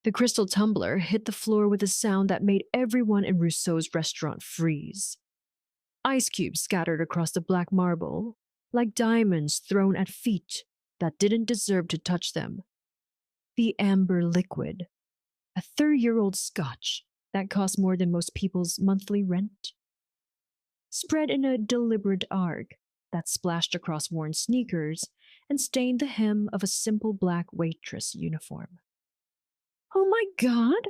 The crystal tumbler hit the floor with a sound that made everyone in Rousseau's restaurant freeze. Ice cubes scattered across the black marble, like diamonds thrown at feet that didn't deserve to touch them. The amber liquid, a 30-year-old scotch that cost more than most people's monthly rent, spread in a deliberate arc that splashed across worn sneakers and stained the hem of a simple black waitress uniform. "Oh my God,"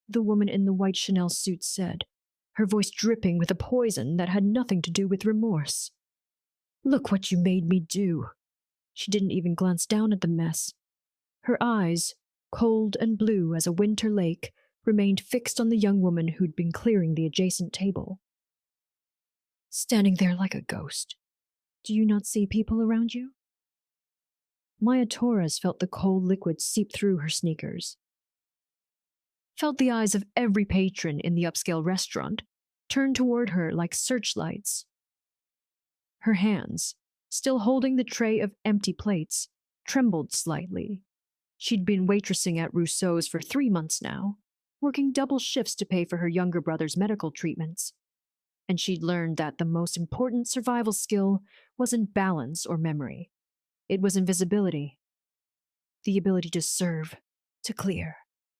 the woman in the white Chanel suit said, her voice dripping with a poison that had nothing to do with remorse. "Look what you made me do." She didn't even glance down at the mess. Her eyes, cold and blue as a winter lake, remained fixed on the young woman who'd been clearing the adjacent table. "Standing there like a ghost. Do you not see people around you?" Maya Torres felt the cold liquid seep through her sneakers. Felt the eyes of every patron in the upscale restaurant turn toward her like searchlights. Her hands, still holding the tray of empty plates, trembled slightly. She'd been waitressing at Rousseau's for 3 months now, working double shifts to pay for her younger brother's medical treatments. And she'd learned that the most important survival skill wasn't balance or memory. It was invisibility. The ability to serve, to clear,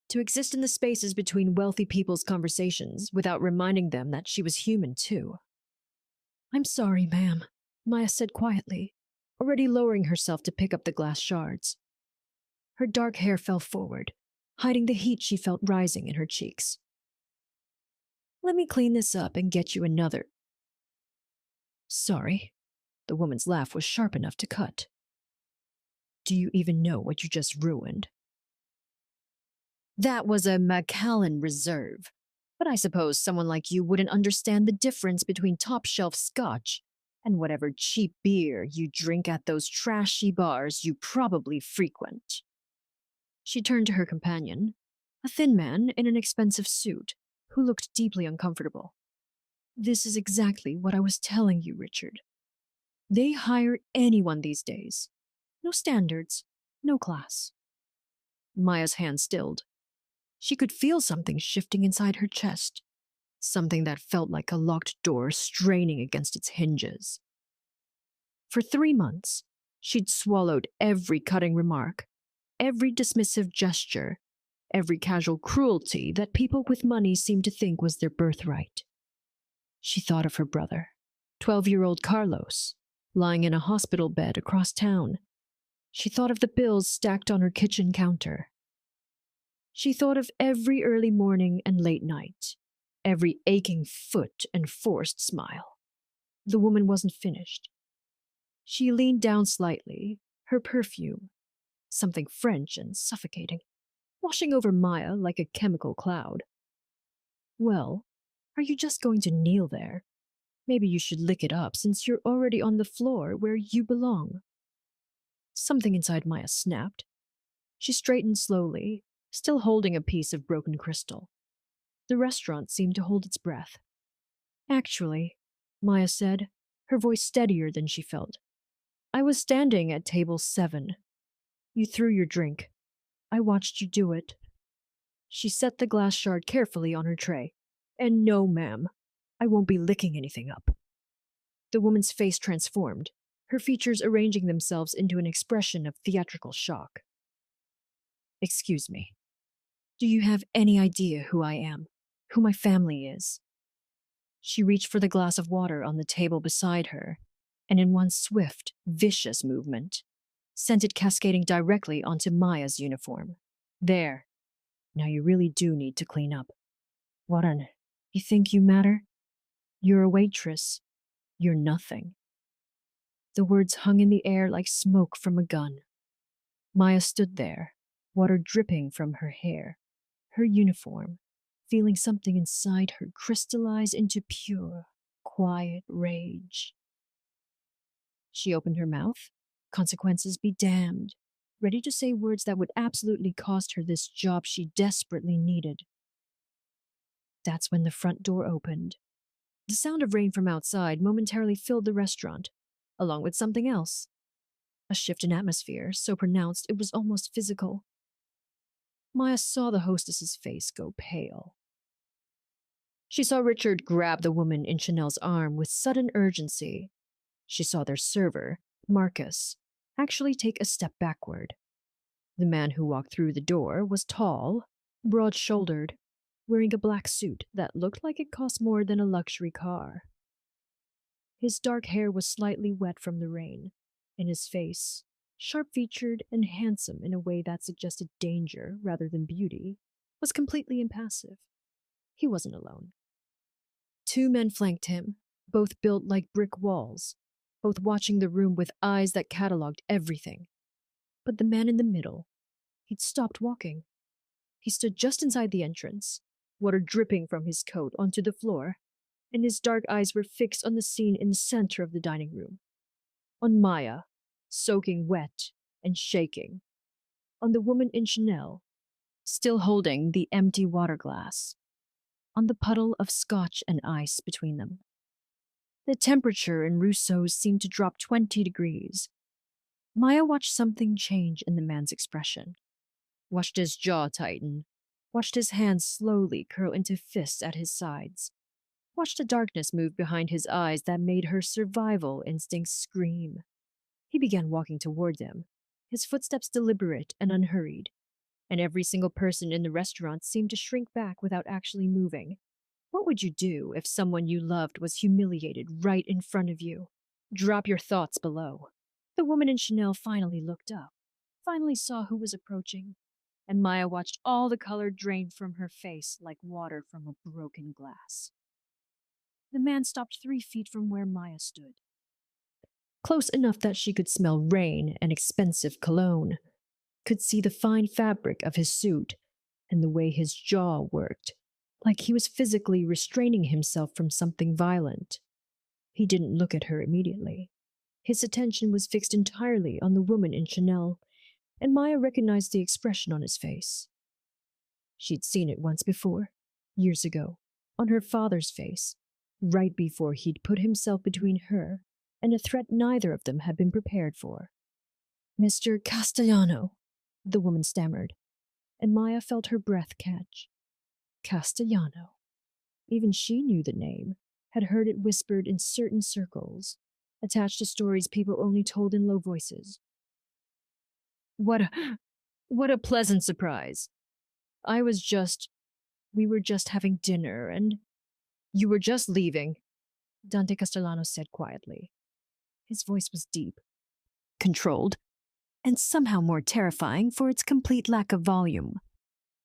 to exist in the spaces between wealthy people's conversations without reminding them that she was human too. "I'm sorry, ma'am," Maya said quietly, already lowering herself to pick up the glass shards. Her dark hair fell forward, hiding the heat she felt rising in her cheeks. "Let me clean this up and get you another." "Sorry." The woman's laugh was sharp enough to cut. "Do you even know what you just ruined?" "That was a Macallan Reserve. But I suppose someone like you wouldn't understand the difference between top-shelf scotch and whatever cheap beer you drink at those trashy bars you probably frequent." She turned to her companion, a thin man in an expensive suit, who looked deeply uncomfortable. "This is exactly what I was telling you, Richard. They hire anyone these days. No standards, no class." Maya's hand stilled. She could feel something shifting inside her chest, something that felt like a locked door straining against its hinges. For 3 months, she'd swallowed every cutting remark, every dismissive gesture, every casual cruelty that people with money seemed to think was their birthright. She thought of her brother, 12-year-old Carlos, lying in a hospital bed across town. She thought of the bills stacked on her kitchen counter. She thought of every early morning and late night, every aching foot and forced smile. The woman wasn't finished. She leaned down slightly, her perfume, something French and suffocating, washing over Maya like a chemical cloud. "Well, are you just going to kneel there? Maybe you should lick it up since you're already on the floor where you belong." Something inside Maya snapped. She straightened slowly, still holding a piece of broken crystal. The restaurant seemed to hold its breath. "Actually," Maya said, her voice steadier than she felt, "I was standing at table 7. You threw your drink. I watched you do it." She set the glass shard carefully on her tray. "And no, ma'am, I won't be licking anything up." The woman's face transformed, her features arranging themselves into an expression of theatrical shock. "Excuse me. Do you have any idea who I am, who my family is?" She reached for the glass of water on the table beside her, and in one swift, vicious movement, sent it cascading directly onto Maya's uniform. "There. Now you really do need to clean up. What on? You think you matter? You're a waitress. You're nothing." The words hung in the air like smoke from a gun. Maya stood there, water dripping from her hair, her uniform, feeling something inside her crystallize into pure, quiet rage. She opened her mouth, consequences be damned, ready to say words that would absolutely cost her this job she desperately needed. That's when the front door opened. The sound of rain from outside momentarily filled the restaurant, along with something else. A shift in atmosphere, so pronounced it was almost physical. Maya saw the hostess's face go pale. She saw Richard grab the woman in Chanel's arm with sudden urgency. She saw their server, Marcus, actually take a step backward. The man who walked through the door was tall, broad-shouldered, wearing a black suit that looked like it cost more than a luxury car. His dark hair was slightly wet from the rain, and his face, sharp-featured and handsome in a way that suggested danger rather than beauty, was completely impassive. He wasn't alone. Two men flanked him, both built like brick walls, both watching the room with eyes that catalogued everything. But the man in the middle, he'd stopped walking. He stood just inside the entrance, water dripping from his coat onto the floor, and his dark eyes were fixed on the scene in the center of the dining room. On Maya, soaking wet and shaking. On the woman in Chanel, still holding the empty water glass. On the puddle of scotch and ice between them. The temperature in Rousseau's seemed to drop 20 degrees. Maya watched something change in the man's expression. Watched his jaw tighten. Watched his hands slowly curl into fists at his sides. Watched a darkness move behind his eyes that made her survival instincts scream. He began walking toward them, his footsteps deliberate and unhurried, and every single person in the restaurant seemed to shrink back without actually moving. What would you do if someone you loved was humiliated right in front of you? Drop your thoughts below. The woman in Chanel finally looked up, finally saw who was approaching, and Maya watched all the color drain from her face like water from a broken glass. The man stopped 3 feet from where Maya stood. Close enough that she could smell rain and expensive cologne, could see the fine fabric of his suit and the way his jaw worked, like he was physically restraining himself from something violent. He didn't look at her immediately. His attention was fixed entirely on the woman in Chanel, and Maya recognized the expression on his face. She'd seen it once before, years ago, on her father's face, right before he'd put himself between her and a threat neither of them had been prepared for. "Mr. Castellano," the woman stammered, and Maya felt her breath catch. Castellano. Even she knew the name, had heard it whispered in certain circles, attached to stories people only told in low voices. What a pleasant surprise. We were just having dinner, and you were just leaving, Dante Castellano said quietly. His voice was deep, controlled, and somehow more terrifying for its complete lack of volume.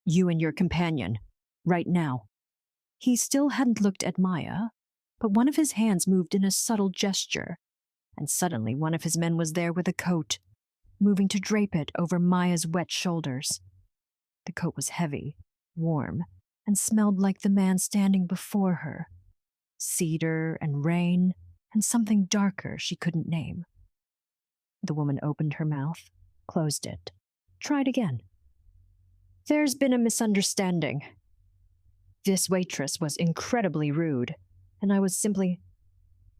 You and your companion, right now. He still hadn't looked at Maya, but one of his hands moved in a subtle gesture, and suddenly one of his men was there with a coat, moving to drape it over Maya's wet shoulders. The coat was heavy, warm, and smelled like the man standing before her. Cedar and rain, and something darker she couldn't name. The woman opened her mouth, closed it, tried again. There's been a misunderstanding. This waitress was incredibly rude, and I was simply...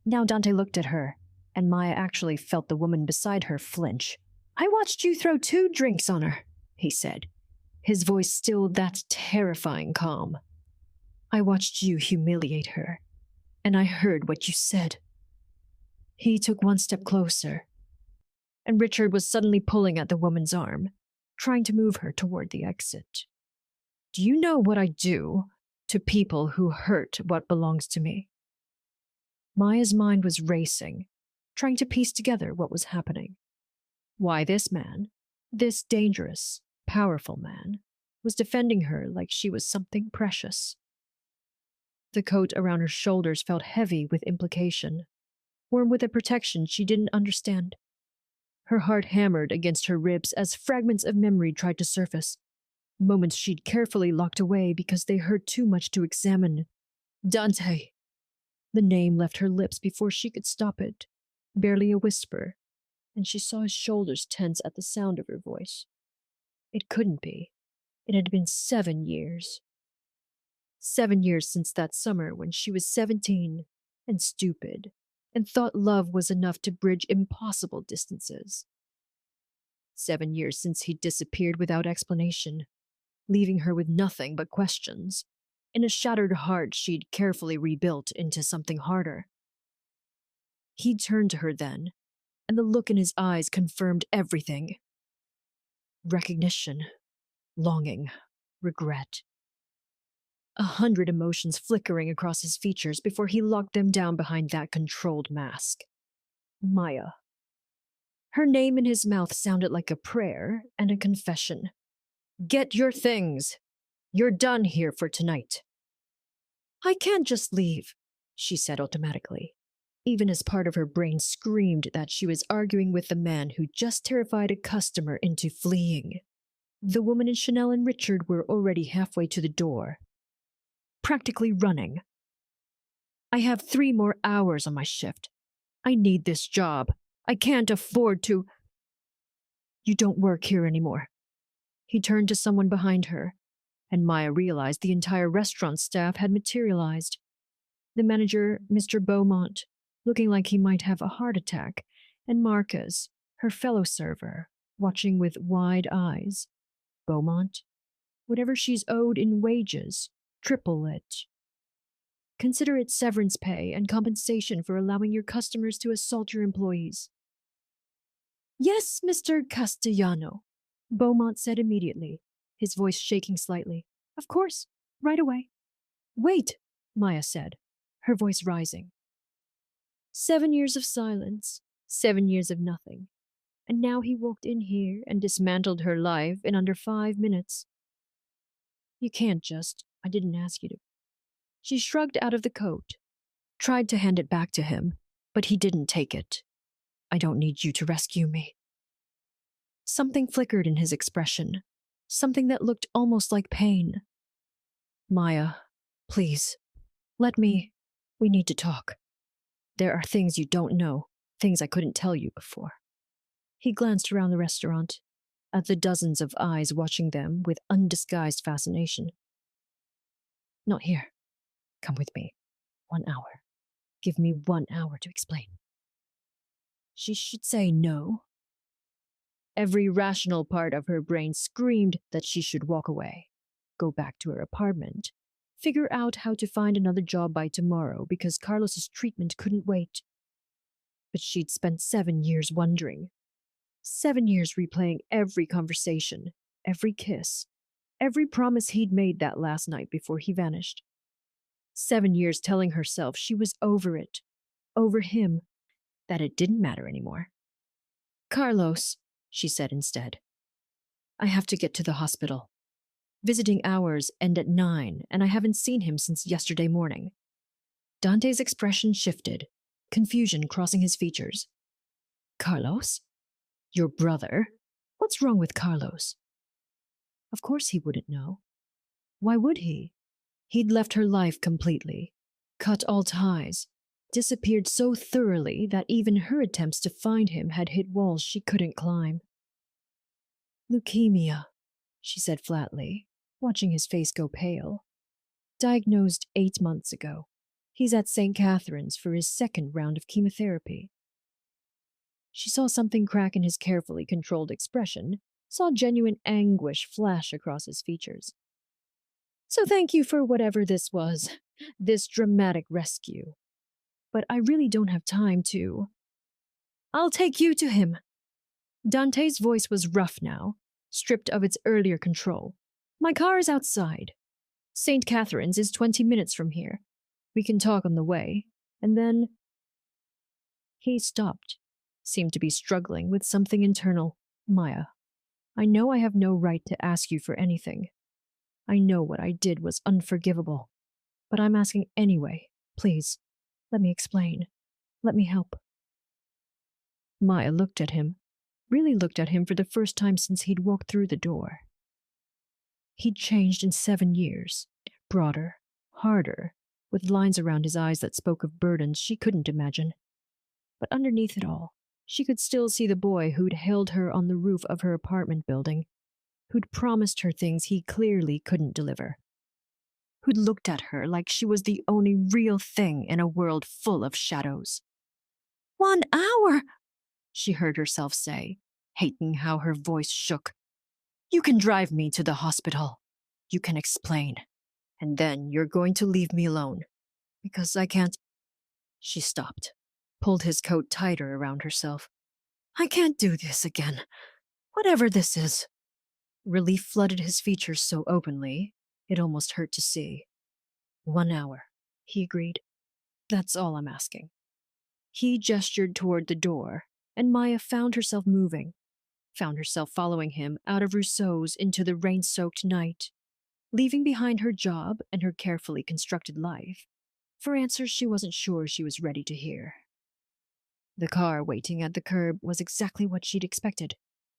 Now Dante looked at her, and Maya actually felt the woman beside her flinch. I watched you throw 2 drinks on her, he said, his voice still that terrifying calm. I watched you humiliate her, and I heard what you said. He took 1 step closer, and Richard was suddenly pulling at the woman's arm, trying to move her toward the exit. Do you know what I do to people who hurt what belongs to me? Maya's mind was racing, trying to piece together what was happening. Why this man, this dangerous, powerful man, was defending her like she was something precious. The coat around her shoulders felt heavy with implication, warm with a protection she didn't understand. Her heart hammered against her ribs as fragments of memory tried to surface, moments she'd carefully locked away because they hurt too much to examine. Dante! The name left her lips before she could stop it, barely a whisper, and she saw his shoulders tense at the sound of her voice. It couldn't be. It had been 7 years. 7 years since that summer when she was 17 and stupid, and thought love was enough to bridge impossible distances. 7 years since he'd disappeared without explanation, leaving her with nothing but questions, in a shattered heart she'd carefully rebuilt into something harder. He turned to her then, and the look in his eyes confirmed everything. Recognition, longing, regret. 100 emotions flickering across his features before he locked them down behind that controlled mask. Maya. Her name in his mouth sounded like a prayer and a confession. Get your things. You're done here for tonight. I can't just leave, she said automatically, even as part of her brain screamed that she was arguing with the man who just terrified a customer into fleeing. The woman and Chanel and Richard were already halfway to the door, practically running. I have 3 more hours on my shift. I need this job. I can't afford to. You don't work here anymore. He turned to someone behind her, and Maya realized the entire restaurant staff had materialized. The manager, Mr. Beaumont, looking like he might have a heart attack, and Marcus, her fellow server, watching with wide eyes. Beaumont, whatever she's owed in wages, triple it. Consider it severance pay and compensation for allowing your customers to assault your employees. Yes, Mr. Castellano, Beaumont said immediately, his voice shaking slightly. Of course, right away. Wait, Maya said, her voice rising. 7 years of silence, 7 years of nothing. And now he walked in here and dismantled her life in under 5 minutes. You can't just, I didn't ask you to. She shrugged out of the coat, tried to hand it back to him, but he didn't take it. I don't need you to rescue me. Something flickered in his expression, something that looked almost like pain. Maya, please, we need to talk. There are things you don't know, things I couldn't tell you before. He glanced around the restaurant, at the dozens of eyes watching them with undisguised fascination. Not here. Come with me. 1 hour. Give me 1 hour to explain. She should say no. Every rational part of her brain screamed that she should walk away, go back to her apartment, figure out how to find another job by tomorrow because Carlos's treatment couldn't wait. But she'd spent 7 years wondering. 7 years replaying every conversation, every kiss, every promise he'd made that last night before he vanished. 7 years telling herself she was over it, over him, that it didn't matter anymore. Carlos, she said instead. I have to get to the hospital. Visiting hours end at 9, and I haven't seen him since yesterday morning. Dante's expression shifted, confusion crossing his features. Carlos? Your brother? What's wrong with Carlos? Of course he wouldn't know. Why would he? He'd left her life completely, cut all ties, disappeared so thoroughly that even her attempts to find him had hit walls she couldn't climb. Leukemia, she said flatly, watching his face go pale. Diagnosed 8 months ago. He's at St. Catherine's for his 2nd round of chemotherapy. She saw something crack in his carefully controlled expression, saw genuine anguish flash across his features. So thank you for whatever this was, this dramatic rescue. But I really don't have time to. I'll take you to him. Dante's voice was rough now, stripped of its earlier control. My car is outside. St. Catherine's is 20 minutes from here. We can talk on the way, and then... He stopped, seemed to be struggling with something internal. Maya, I know I have no right to ask you for anything. I know what I did was unforgivable, but I'm asking anyway. Please, let me explain. Let me help. Maya looked at him, really looked at him for the first time since he'd walked through the door. He'd changed in 7 years, broader, harder, with lines around his eyes that spoke of burdens she couldn't imagine. But underneath it all, she could still see the boy who'd held her on the roof of her apartment building, who'd promised her things he clearly couldn't deliver, who'd looked at her like she was the only real thing in a world full of shadows. 1 hour, she heard herself say, hating how her voice shook. You can drive me to the hospital. You can explain. And then you're going to leave me alone. Because I can't. She stopped, pulled his coat tighter around herself. I can't do this again. Whatever this is. Relief flooded his features so openly, it almost hurt to see. 1 hour, he agreed. That's all I'm asking. He gestured toward the door, and Maya found herself moving, found herself following him out of Rousseau's into the rain-soaked night, leaving behind her job and her carefully constructed life for answers she wasn't sure she was ready to hear. The car waiting at the curb was exactly what she'd expected.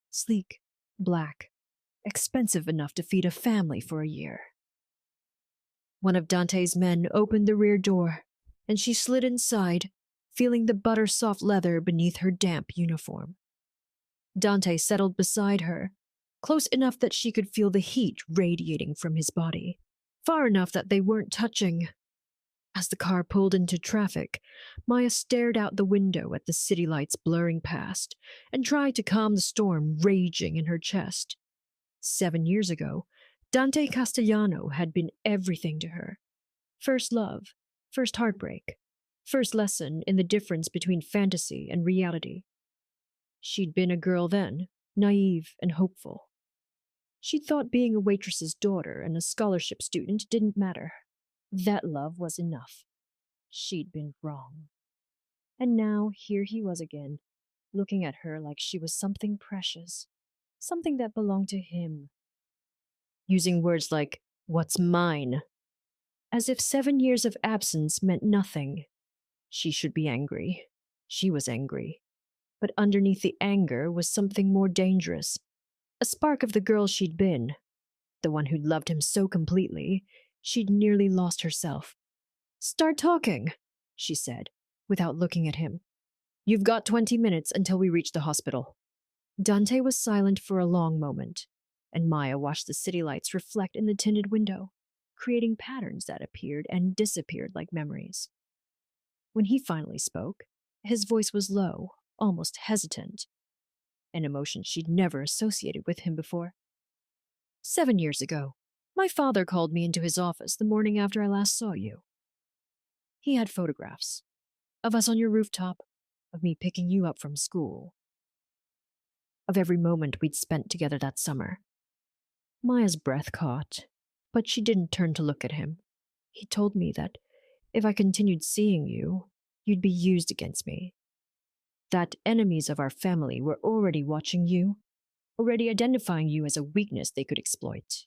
Sleek, black, expensive enough to feed a family for a year. One of Dante's men opened the rear door, and she slid inside, feeling the butter-soft leather beneath her damp uniform. Dante settled beside her, close enough that she could feel the heat radiating from his body, far enough that they weren't touching. As the car pulled into traffic, Maya stared out the window at the city lights blurring past and tried to calm the storm raging in her chest. 7 years ago, Dante Castellano had been everything to her. First love, first heartbreak, first lesson in the difference between fantasy and reality. She'd been a girl then, naive and hopeful. She'd thought being a waitress's daughter and a scholarship student didn't matter. That love was enough. She'd been wrong. And now here he was again, looking at her like she was something precious, something that belonged to him. Using words like, "What's mine?" as if 7 years of absence meant nothing. She should be angry. She was angry. But underneath the anger was something more dangerous. A spark of the girl she'd been. The one who'd loved him so completely, she'd nearly lost herself. "Start talking," she said, without looking at him. "You've got 20 minutes until we reach the hospital." Dante was silent for a long moment, and Maya watched the city lights reflect in the tinted window, creating patterns that appeared and disappeared like memories. When he finally spoke, his voice was low, almost hesitant, an emotion she'd never associated with him before. 7 years ago, my father called me into his office the morning after I last saw you. He had photographs of us on your rooftop, of me picking you up from school, of every moment we'd spent together that summer. Maya's breath caught, but she didn't turn to look at him. He told me that if I continued seeing you, you'd be used against me. That enemies of our family were already watching you, already identifying you as a weakness they could exploit.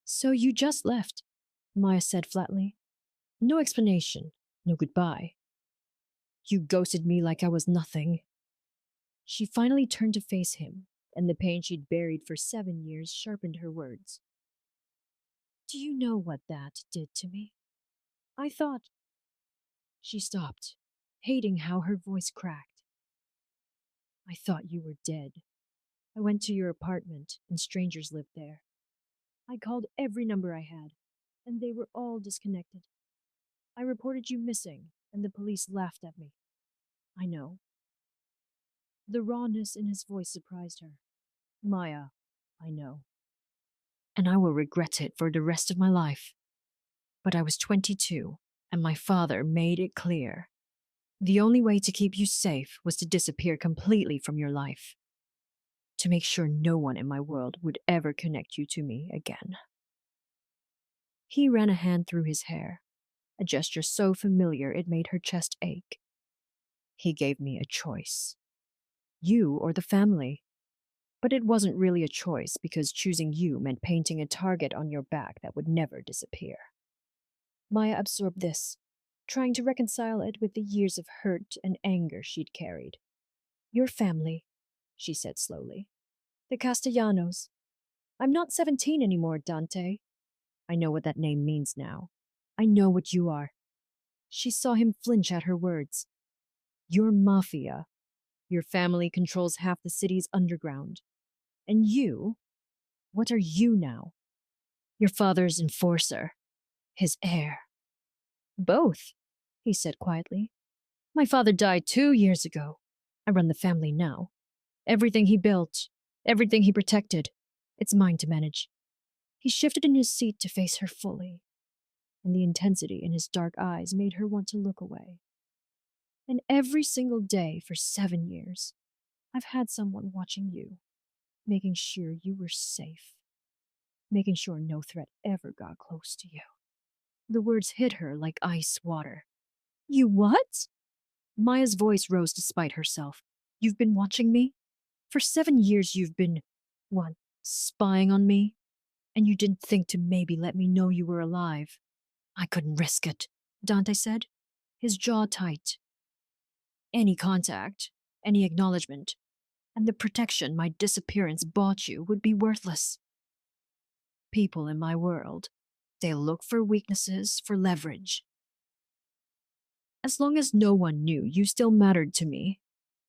So you just left, Maya said flatly. No explanation, no goodbye. You ghosted me like I was nothing. She finally turned to face him, and the pain she'd buried for 7 years sharpened her words. Do you know what that did to me? I thought... She stopped, hating how her voice cracked. I thought you were dead. I went to your apartment, and strangers lived there. I called every number I had, and they were all disconnected. I reported you missing, and the police laughed at me. I know. The rawness in his voice surprised her. Maya, I know. And I will regret it for the rest of my life. But I was 22, and my father made it clear. The only way to keep you safe was to disappear completely from your life. To make sure no one in my world would ever connect you to me again. He ran a hand through his hair, a gesture so familiar it made her chest ache. He gave me a choice. You or the family. But it wasn't really a choice because choosing you meant painting a target on your back that would never disappear. Maya absorbed this, trying to reconcile it with the years of hurt and anger she'd carried. Your family, she said slowly. The Castellanos. I'm not 17 anymore, Dante. I know what that name means now. I know what you are. She saw him flinch at her words. You're mafia. Your family controls half the city's underground. And you? What are you now? Your father's enforcer. His heir. Both, he said quietly. My father died 2 years ago. I run the family now. Everything he built, everything he protected, it's mine to manage. He shifted in his seat to face her fully, and the intensity in his dark eyes made her want to look away. And every single day for 7 years, I've had someone watching you, making sure you were safe, making sure no threat ever got close to you. The words hit her like ice water. You what? Maya's voice rose despite herself. You've been watching me? For 7 years you've been, what, spying on me? And you didn't think to maybe let me know you were alive. I couldn't risk it, Dante said, his jaw tight. Any contact, any acknowledgement, and the protection my disappearance bought you would be worthless. People in my world, they look for weaknesses for leverage. As long as no one knew you still mattered to me,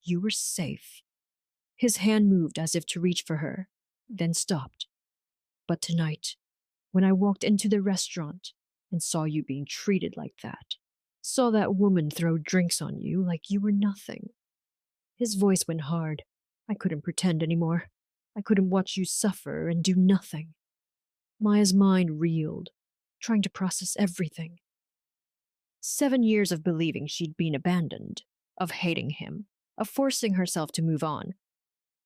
you were safe. His hand moved as if to reach for her, then stopped. But tonight, when I walked into the restaurant and saw you being treated like that, saw that woman throw drinks on you like you were nothing. His voice went hard. I couldn't pretend anymore. I couldn't watch you suffer and do nothing. Maya's mind reeled, trying to process everything. 7 years of believing she'd been abandoned, of hating him, of forcing herself to move on.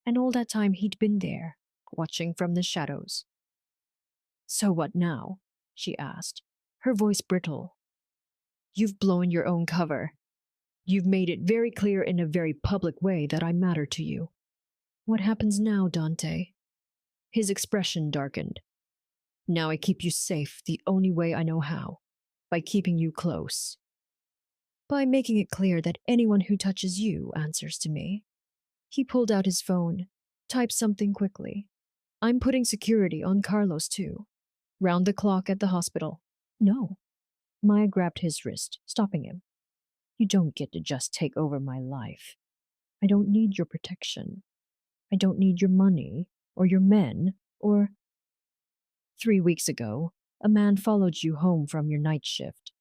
And all that time he'd been there, watching from the shadows. So what now? She asked, her voice brittle. You've blown your own cover. You've made it very clear in a very public way that I matter to you. What happens now, Dante? His expression darkened. Now I keep you safe the only way I know how, by keeping you close. By making it clear that anyone who touches you answers to me. He pulled out his phone, typed something quickly. I'm putting security on Carlos too. Round the clock at the hospital. No. Maya grabbed his wrist, stopping him. You don't get to just take over my life. I don't need your protection. I don't need your money, or your men, or... 3 weeks ago, a man followed you home from your night shift,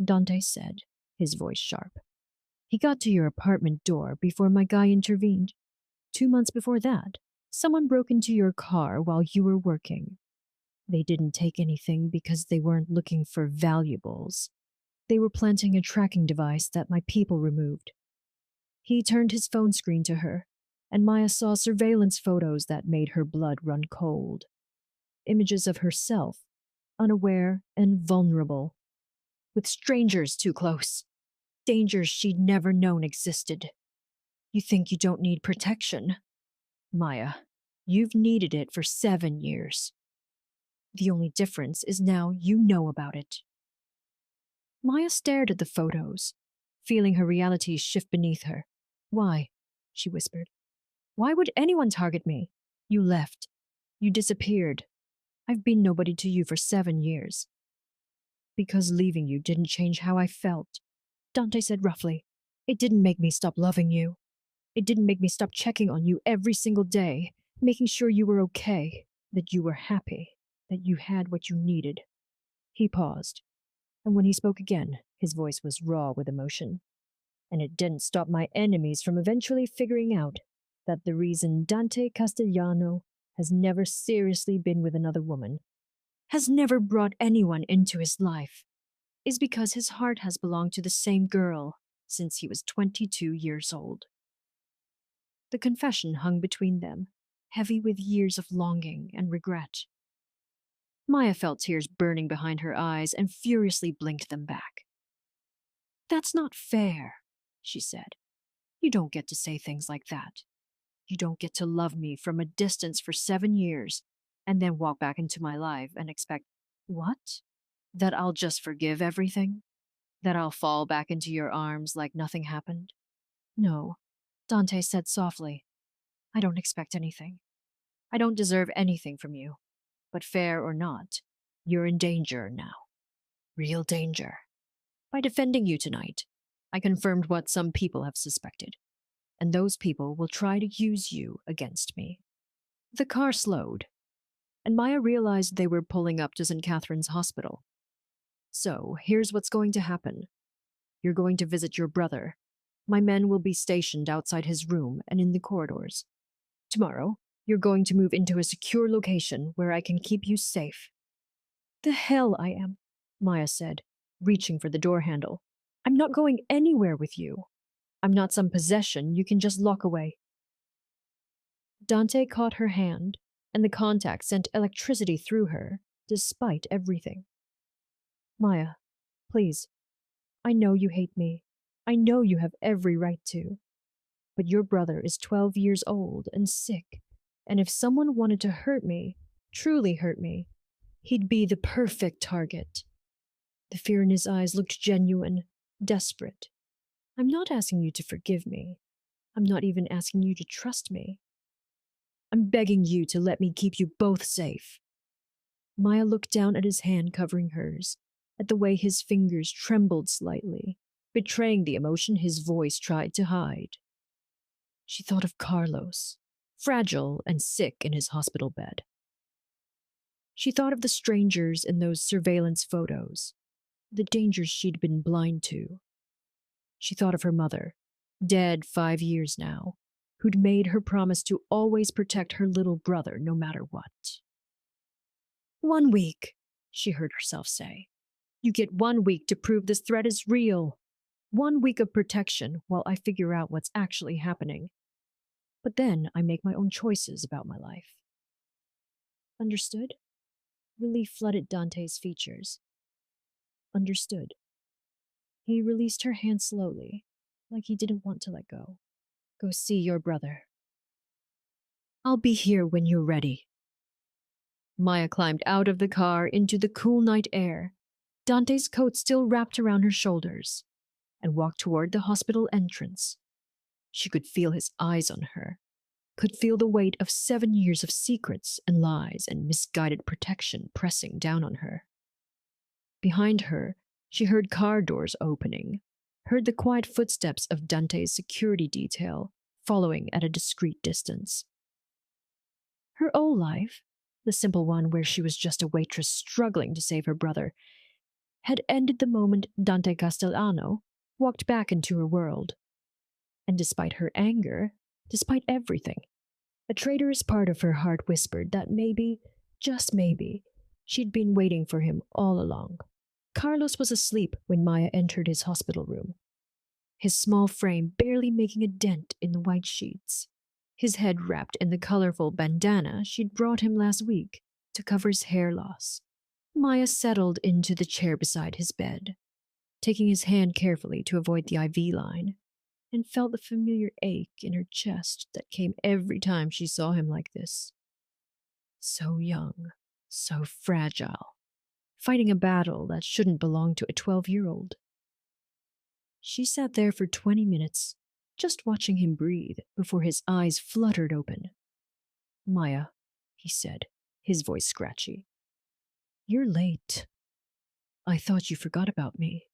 Dante said, his voice sharp. He got to your apartment door before my guy intervened. 2 months before that, someone broke into your car while you were working. They didn't take anything because they weren't looking for valuables. They were planting a tracking device that my people removed. He turned his phone screen to her, and Maya saw surveillance photos that made her blood run cold. Images of herself, unaware and vulnerable, with strangers too close, dangers she'd never known existed. You think you don't need protection? Maya, you've needed it for 7 years. The only difference is now you know about it. Maya stared at the photos, feeling her reality shift beneath her. Why? She whispered. Why would anyone target me? You left. You disappeared. I've been nobody to you for 7 years. Because leaving you didn't change how I felt, Dante said roughly. It didn't make me stop loving you. It didn't make me stop checking on you every single day, making sure you were okay, that you were happy, that you had what you needed. He paused, and when he spoke again, his voice was raw with emotion. And it didn't stop my enemies from eventually figuring out that the reason Dante Castellano has never seriously been with another woman, has never brought anyone into his life, is because his heart has belonged to the same girl since he was 22 years old. The confession hung between them, heavy with years of longing and regret. Maya felt tears burning behind her eyes and furiously blinked them back. That's not fair, she said. You don't get to say things like that. You don't get to love me from a distance for 7 years and then walk back into my life and expect, what? That I'll just forgive everything? That I'll fall back into your arms like nothing happened? No, Dante said softly. I don't expect anything. I don't deserve anything from you. But fair or not, you're in danger now. Real danger. By defending you tonight, I confirmed what some people have suspected. And those people will try to use you against me. The car slowed, and Maya realized they were pulling up to St. Catherine's Hospital. So, here's what's going to happen. You're going to visit your brother. My men will be stationed outside his room and in the corridors. Tomorrow, You're going to move into a secure location where I can keep you safe. The hell I am, Maya said, reaching for the door handle. I'm not going anywhere with you. I'm not some possession you can just lock away. Dante caught her hand, and the contact sent electricity through her, despite everything. Maya, please. I know you hate me. I know you have every right to. But your brother is 12 years old and sick, and if someone wanted to hurt me, truly hurt me, he'd be the perfect target. The fear in his eyes looked genuine, desperate. I'm not asking you to forgive me. I'm not even asking you to trust me. I'm begging you to let me keep you both safe. Maya looked down at his hand covering hers, at the way his fingers trembled slightly, betraying the emotion his voice tried to hide. She thought of Carlos, fragile and sick in his hospital bed. She thought of the strangers in those surveillance photos, the dangers she'd been blind to. She thought of her mother, dead 5 years now, who'd made her promise to always protect her little brother no matter what. 1 week, she heard herself say. You get 1 week to prove this threat is real. 1 week of protection while I figure out what's actually happening. But then I make my own choices about my life. Understood? Relief flooded Dante's features. Understood. He released her hand slowly, like he didn't want to let go. Go see your brother. I'll be here when you're ready. Maya climbed out of the car into the cool night air, Dante's coat still wrapped around her shoulders, and walked toward the hospital entrance. She could feel his eyes on her, could feel the weight of 7 years of secrets and lies and misguided protection pressing down on her. Behind her, she heard car doors opening, heard the quiet footsteps of Dante's security detail following at a discreet distance. Her old life, the simple one where she was just a waitress struggling to save her brother, had ended the moment Dante Castellano walked back into her world. And despite her anger, despite everything, a traitorous part of her heart whispered that maybe, just maybe, she'd been waiting for him all along. Carlos was asleep when Maya entered his hospital room, his small frame barely making a dent in the white sheets, his head wrapped in the colorful bandana she'd brought him last week to cover his hair loss. Maya settled into the chair beside his bed, taking his hand carefully to avoid the IV line, and felt the familiar ache in her chest that came every time she saw him like this. So young, so fragile, fighting a battle that shouldn't belong to a 12-year-old. She sat there for 20 minutes, just watching him breathe before his eyes fluttered open. Maya, he said, his voice scratchy. You're late. I thought you forgot about me.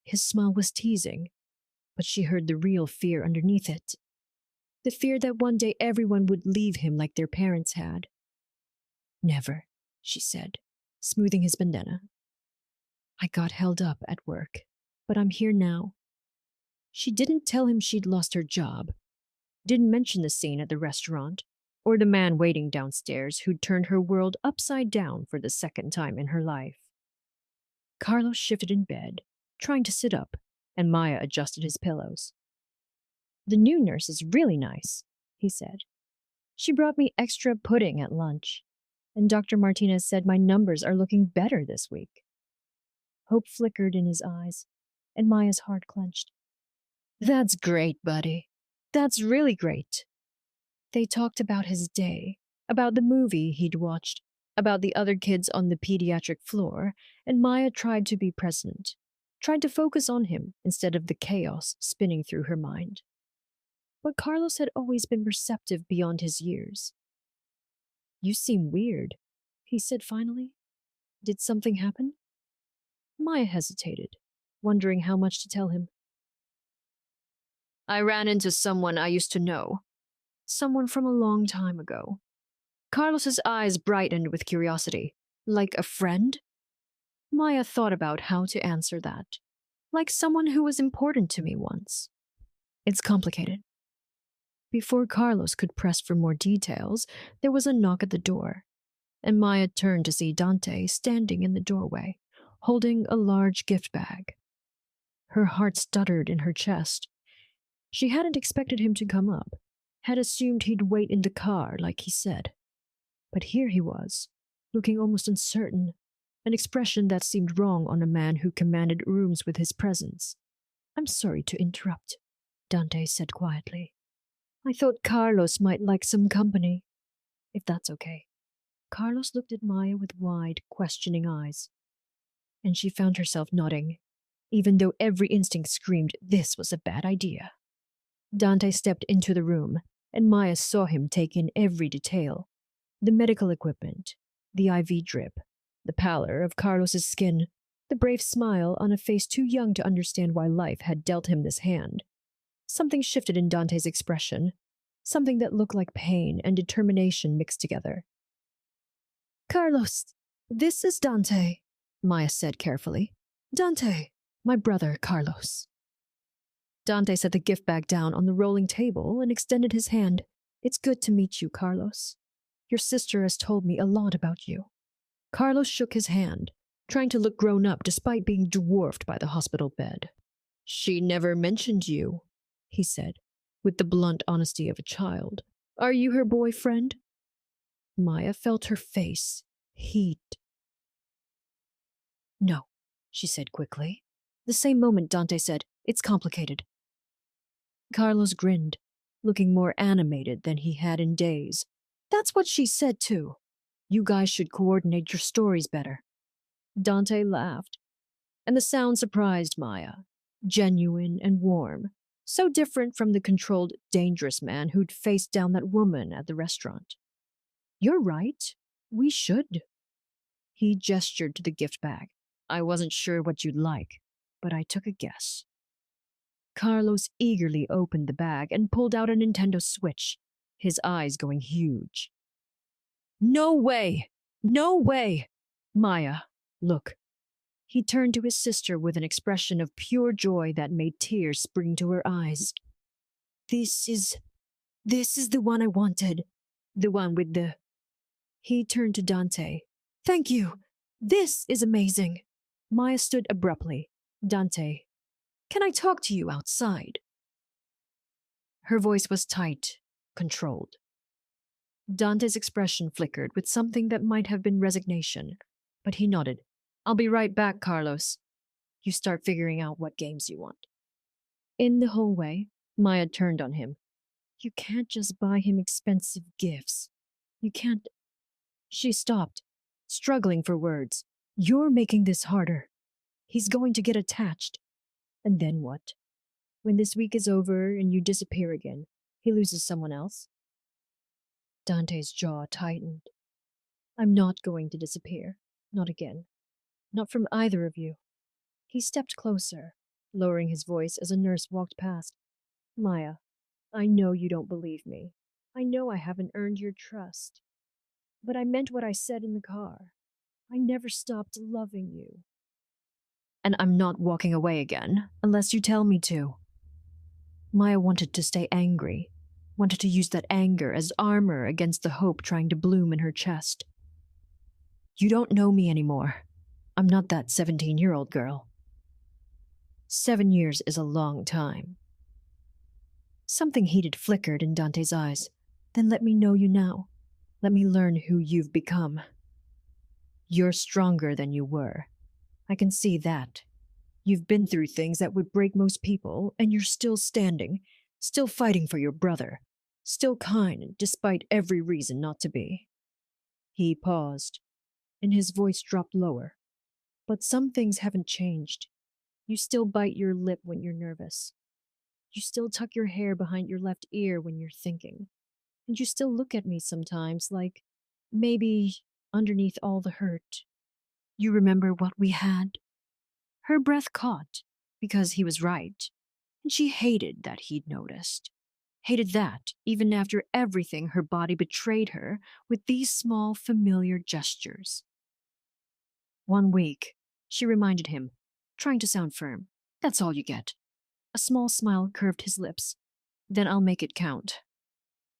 His smile was teasing, but she heard the real fear underneath it. The fear that one day everyone would leave him like their parents had. Never, she said, smoothing his bandana. I got held up at work, but I'm here now. She didn't tell him she'd lost her job, didn't mention the scene at the restaurant, or the man waiting downstairs who'd turned her world upside down for the second time in her life. Carlos shifted in bed, trying to sit up, and Maya adjusted his pillows. The new nurse is really nice, he said. She brought me extra pudding at lunch, and Dr. Martinez said my numbers are looking better this week. Hope flickered in his eyes, and Maya's heart clenched. That's great, buddy. That's really great. They talked about his day, about the movie he'd watched, about the other kids on the pediatric floor, and Maya tried to be present, tried to focus on him instead of the chaos spinning through her mind. But Carlos had always been receptive beyond his years. You seem weird, he said finally. Did something happen? Maya hesitated, wondering how much to tell him. I ran into someone I used to know. Someone from a long time ago. Carlos's eyes brightened with curiosity. Like a friend? Maya thought about how to answer that. Like someone who was important to me once. It's complicated. Before Carlos could press for more details, there was a knock at the door, and Maya turned to see Dante standing in the doorway, holding a large gift bag. Her heart stuttered in her chest. She hadn't expected him to come up, had assumed he'd wait in the car like he said. But here he was, looking almost uncertain, an expression that seemed wrong on a man who commanded rooms with his presence. "I'm sorry to interrupt," Dante said quietly. "I thought Carlos might like some company, if that's okay." Carlos looked at Maya with wide, questioning eyes, and she found herself nodding, even though every instinct screamed this was a bad idea. Dante stepped into the room, and Maya saw him take in every detail: the medical equipment, the IV drip, the pallor of Carlos's skin, the brave smile on a face too young to understand why life had dealt him this hand. Something shifted in Dante's expression, something that looked like pain and determination mixed together. "Carlos, this is Dante," Maya said carefully. "Dante, my brother Carlos." Dante set the gift bag down on the rolling table and extended his hand. "It's good to meet you, Carlos. Your sister has told me a lot about you." Carlos shook his hand, trying to look grown up despite being dwarfed by the hospital bed. "She never mentioned you," he said, with the blunt honesty of a child. "Are you her boyfriend?" Maya felt her face heat. "No," she said quickly. The same moment Dante said, "It's complicated." Carlos grinned, looking more animated than he had in days. "That's what she said too. You guys should coordinate your stories better." Dante laughed, and the sound surprised Maya. Genuine and warm, so different from the controlled, dangerous man who'd faced down that woman at the restaurant. "You're right. We should." He gestured to the gift bag. "I wasn't sure what you'd like, but I took a guess." Carlos eagerly opened the bag and pulled out a Nintendo Switch, his eyes going huge. "No way! No way! Maya, look." He turned to his sister with an expression of pure joy that made tears spring to her eyes. This is the one I wanted. The one with the..." He turned to Dante. "Thank you. This is amazing." Maya stood abruptly. "Dante, can I talk to you outside?" Her voice was tight, controlled. Dante's expression flickered with something that might have been resignation, but he nodded. "I'll be right back, Carlos. You start figuring out what games you want." In the hallway, Maya turned on him. "You can't just buy him expensive gifts. You can't..." She stopped, struggling for words. "You're making this harder. He's going to get attached. And then what? When this week is over and you disappear again, he loses someone else?" Dante's jaw tightened. "I'm not going to disappear. Not again. Not from either of you." He stepped closer, lowering his voice as a nurse walked past. "Maya, I know you don't believe me. I know I haven't earned your trust. But I meant what I said in the car. I never stopped loving you. And I'm not walking away again, unless you tell me to." Maya wanted to stay angry, wanted to use that anger as armor against the hope trying to bloom in her chest. "You don't know me anymore. I'm not that 17-year-old girl." 7 years is a long time. Something heated flickered in Dante's eyes. "Then let me know you now. Let me learn who you've become. You're stronger than you were. I can see that. You've been through things that would break most people, and you're still standing, still fighting for your brother, still kind despite every reason not to be." He paused, and his voice dropped lower. "But some things haven't changed. You still bite your lip when you're nervous. You still tuck your hair behind your left ear when you're thinking. And you still look at me sometimes like, maybe underneath all the hurt, you remember what we had." Her breath caught, because he was right, and she hated that he'd noticed. Hated that, even after everything her body betrayed her with these small, familiar gestures. 1 week, she reminded him, trying to sound firm. "That's all you get." A small smile curved his lips. "Then I'll make it count."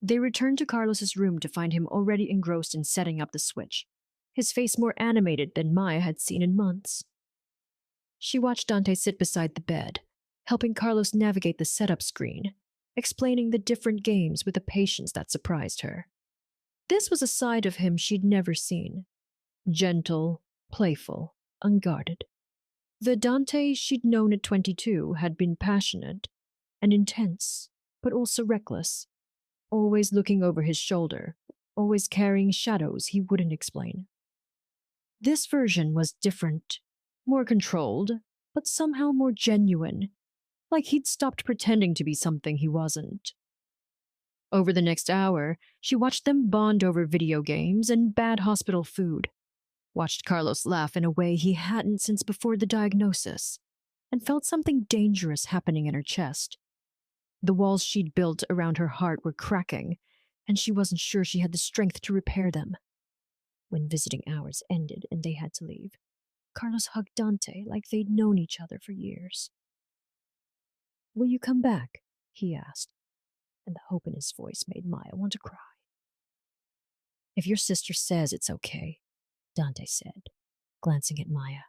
They returned to Carlos's room to find him already engrossed in setting up the switch, his face more animated than Maya had seen in months. She watched Dante sit beside the bed, helping Carlos navigate the setup screen, explaining the different games with a patience that surprised her. This was a side of him she'd never seen. Gentle, playful, unguarded. The Dante she'd known at 22 had been passionate and intense, but also reckless, always looking over his shoulder, always carrying shadows he wouldn't explain. This version was different, more controlled, but somehow more genuine, like he'd stopped pretending to be something he wasn't. Over the next hour, she watched them bond over video games and bad hospital food, watched Carlos laugh in a way he hadn't since before the diagnosis, and felt something dangerous happening in her chest. The walls she'd built around her heart were cracking, and she wasn't sure she had the strength to repair them. When visiting hours ended and they had to leave, Carlos hugged Dante like they'd known each other for years. "Will you come back?" he asked, and the hope in his voice made Maya want to cry. "If your sister says it's okay," Dante said, glancing at Maya,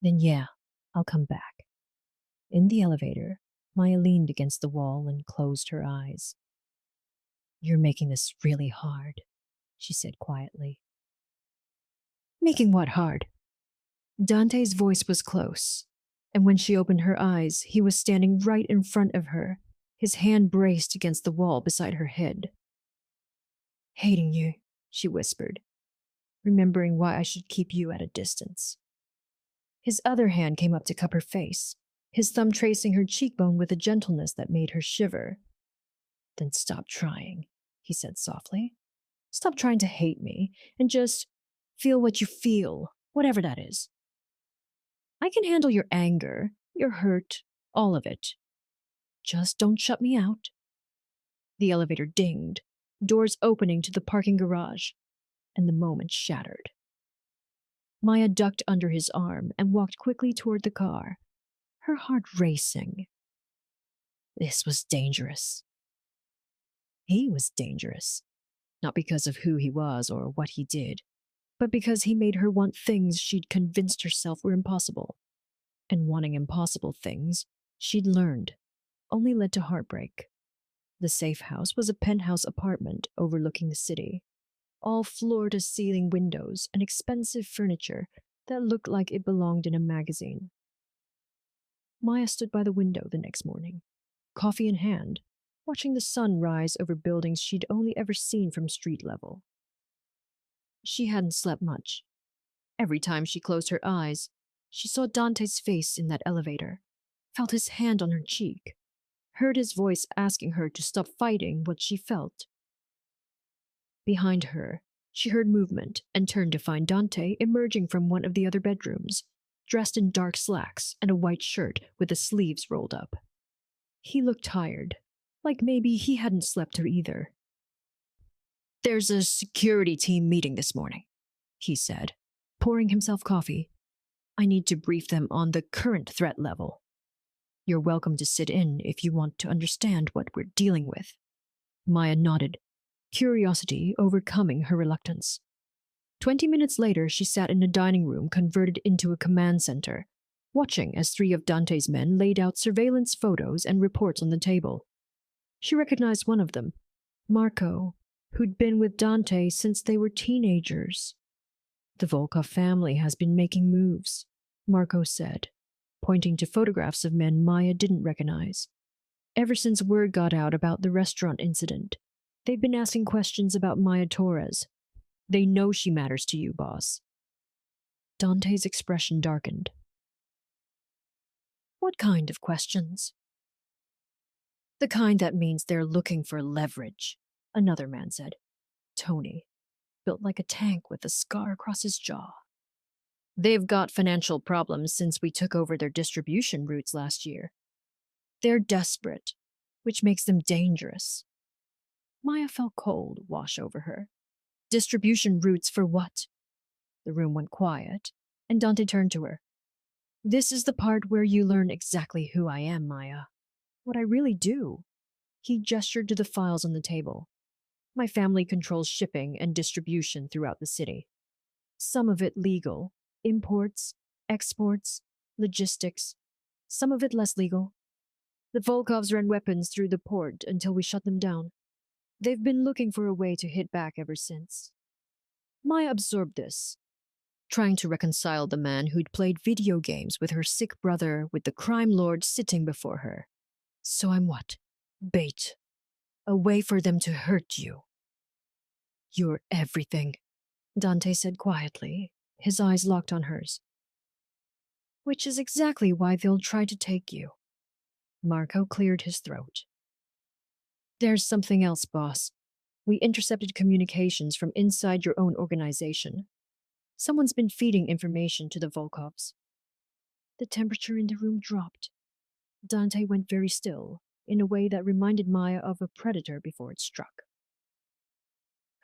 "then yeah, I'll come back." In the elevator, Maya leaned against the wall and closed her eyes. "You're making this really hard," she said quietly. "Making what hard?" Dante's voice was close, and when she opened her eyes, he was standing right in front of her, his hand braced against the wall beside her head. "Hating you," she whispered, "remembering why I should keep you at a distance." His other hand came up to cup her face, his thumb tracing her cheekbone with a gentleness that made her shiver. "Then stop trying," he said softly. "Stop trying to hate me, and just feel what you feel, whatever that is. I can handle your anger, your hurt, all of it. Just don't shut me out." The elevator dinged, doors opening to the parking garage, and the moment shattered. Maya ducked under his arm and walked quickly toward the car, her heart racing. This was dangerous. He was dangerous, not because of who he was or what he did, but because he made her want things she'd convinced herself were impossible. And wanting impossible things, she'd learned, only led to heartbreak. The safe house was a penthouse apartment overlooking the city, all floor-to-ceiling windows and expensive furniture that looked like it belonged in a magazine. Maya stood by the window the next morning, coffee in hand, watching the sun rise over buildings she'd only ever seen from street level. She hadn't slept much. Every time she closed her eyes, she saw Dante's face in that elevator, felt his hand on her cheek, heard his voice asking her to stop fighting what she felt. Behind her, she heard movement and turned to find Dante emerging from one of the other bedrooms, dressed in dark slacks and a white shirt with the sleeves rolled up. He looked tired, like maybe he hadn't slept either. "There's a security team meeting this morning," he said, pouring himself coffee. "I need to brief them on the current threat level. You're welcome to sit in if you want to understand what we're dealing with." Maya nodded, curiosity overcoming her reluctance. 20 minutes later, she sat in a dining room converted into a command center, watching as 3 of Dante's men laid out surveillance photos and reports on the table. She recognized one of them, Marco, who'd been with Dante since they were teenagers. "The Volkov family has been making moves," Marco said, pointing to photographs of men Maya didn't recognize. "Ever since word got out about the restaurant incident, they've been asking questions about Maya Torres. They know she matters to you, boss." Dante's expression darkened. "What kind of questions?" "The kind that means they're looking for leverage," another man said. Tony, built like a tank with a scar across his jaw. "They've got financial problems since we took over their distribution routes last year. They're desperate, which makes them dangerous." Maya felt cold wash over her. Distribution routes for what? The room went quiet, and Dante turned to her. "This is the part where you learn exactly who I am, Maya. What I really do." He gestured to the files on the table, My family controls shipping and distribution throughout the city. Some of it legal, imports, exports, logistics. Some of it less legal. The Volkovs ran weapons through the port until we shut them down. They've been looking for a way to hit back ever since. Maya absorbed this, trying to reconcile the man who'd played video games with her sick brother with the crime lord sitting before her. So I'm what? Bait. A way for them to hurt you. You're everything, Dante said quietly, his eyes locked on hers. Which is exactly why they'll try to take you. Marco cleared his throat. There's something else, boss. We intercepted communications from inside your own organization. Someone's been feeding information to the Volkovs. The temperature in the room dropped. Dante went very still, in a way that reminded Maya of a predator before it struck.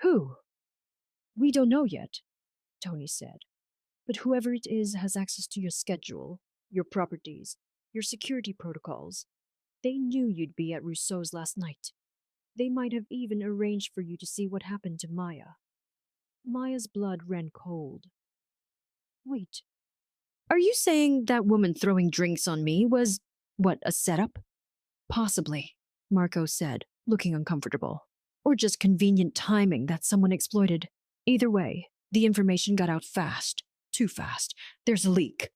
Who? We don't know yet, Tony said. But whoever it is has access to your schedule, your properties, your security protocols. They knew you'd be at Rousseau's last night. They might have even arranged for you to see what happened to Maya. Maya's blood ran cold. Wait, are you saying that woman throwing drinks on me was, a setup? Possibly, Marco said, looking uncomfortable. Or just convenient timing that someone exploited. Either way, the information got out fast. Too fast. There's a leak.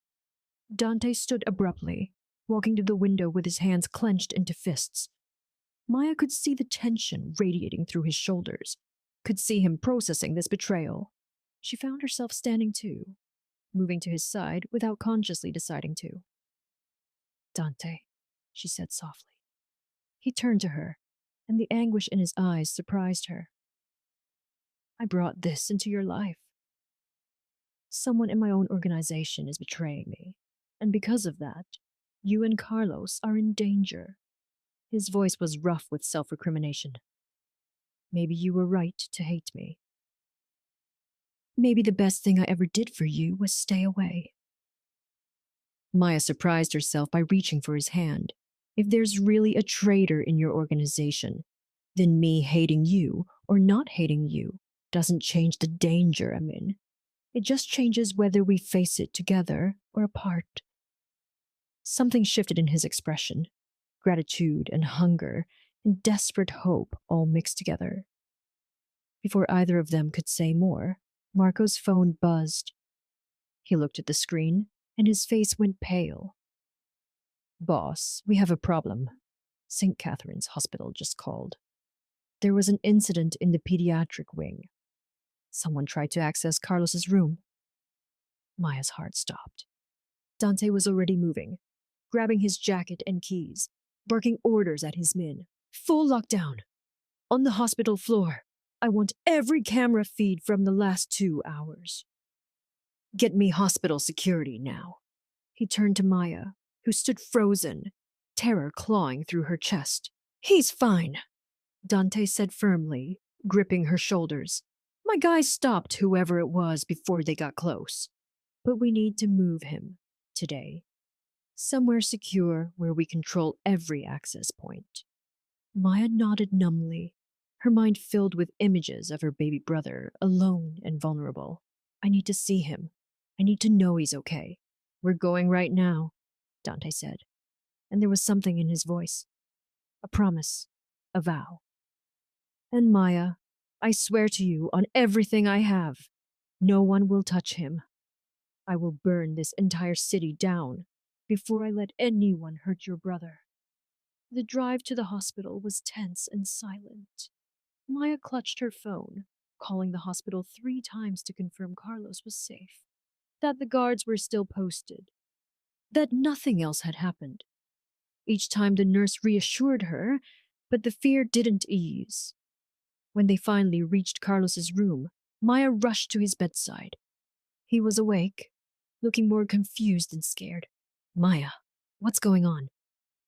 Dante stood abruptly, walking to the window with his hands clenched into fists. Maya could see the tension radiating through his shoulders, could see him processing this betrayal. She found herself standing too, moving to his side without consciously deciding to. Dante, she said softly. He turned to her, and the anguish in his eyes surprised her. I brought this into your life. Someone in my own organization is betraying me, and because of that, you and Carlos are in danger. His voice was rough with self-recrimination. Maybe you were right to hate me. Maybe the best thing I ever did for you was stay away. Maya surprised herself by reaching for his hand. If there's really a traitor in your organization, then me hating you or not hating you doesn't change the danger I'm in. It just changes whether we face it together or apart. Something shifted in his expression. Gratitude and hunger and desperate hope all mixed together. Before either of them could say more, Marco's phone buzzed. He looked at the screen, and his face went pale. Boss, we have a problem. St. Catherine's Hospital just called. There was an incident in the pediatric wing. Someone tried to access Carlos's room. Maya's heart stopped. Dante was already moving, grabbing his jacket and keys, barking orders at his men. Full lockdown. On the hospital floor. I want every camera feed from the last 2 hours. Get me hospital security now. He turned to Maya, who stood frozen, terror clawing through her chest. He's fine, Dante said firmly, gripping her shoulders. My guys stopped whoever it was before they got close. But we need to move him, today. Somewhere secure where we control every access point. Maya nodded numbly, her mind filled with images of her baby brother, alone and vulnerable. I need to see him. I need to know he's okay. We're going right now, Dante said, and there was something in his voice. A promise, a vow. And Maya, I swear to you on everything I have, no one will touch him. I will burn this entire city down before I let anyone hurt your brother. The drive to the hospital was tense and silent. Maya clutched her phone, calling the hospital 3 times to confirm Carlos was safe, that the guards were still posted, that nothing else had happened. Each time the nurse reassured her, but the fear didn't ease. When they finally reached Carlos's room, Maya rushed to his bedside. He was awake, looking more confused than scared. Maya, what's going on?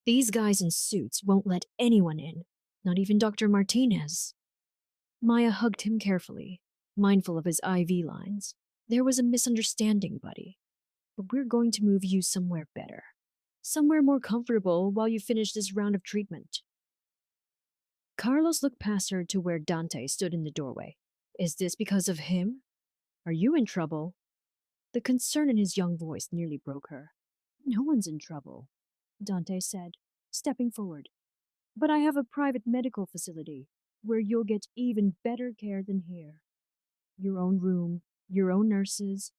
These guys in suits won't let anyone in, not even Dr. Martinez. Maya hugged him carefully, mindful of his IV lines. There was a misunderstanding, buddy. But we're going to move you somewhere better. Somewhere more comfortable while you finish this round of treatment. Carlos looked past her to where Dante stood in the doorway. Is this because of him? Are you in trouble? The concern in his young voice nearly broke her. No one's in trouble, Dante said, stepping forward. But I have a private medical facility where you'll get even better care than here. Your own room, your own nurses,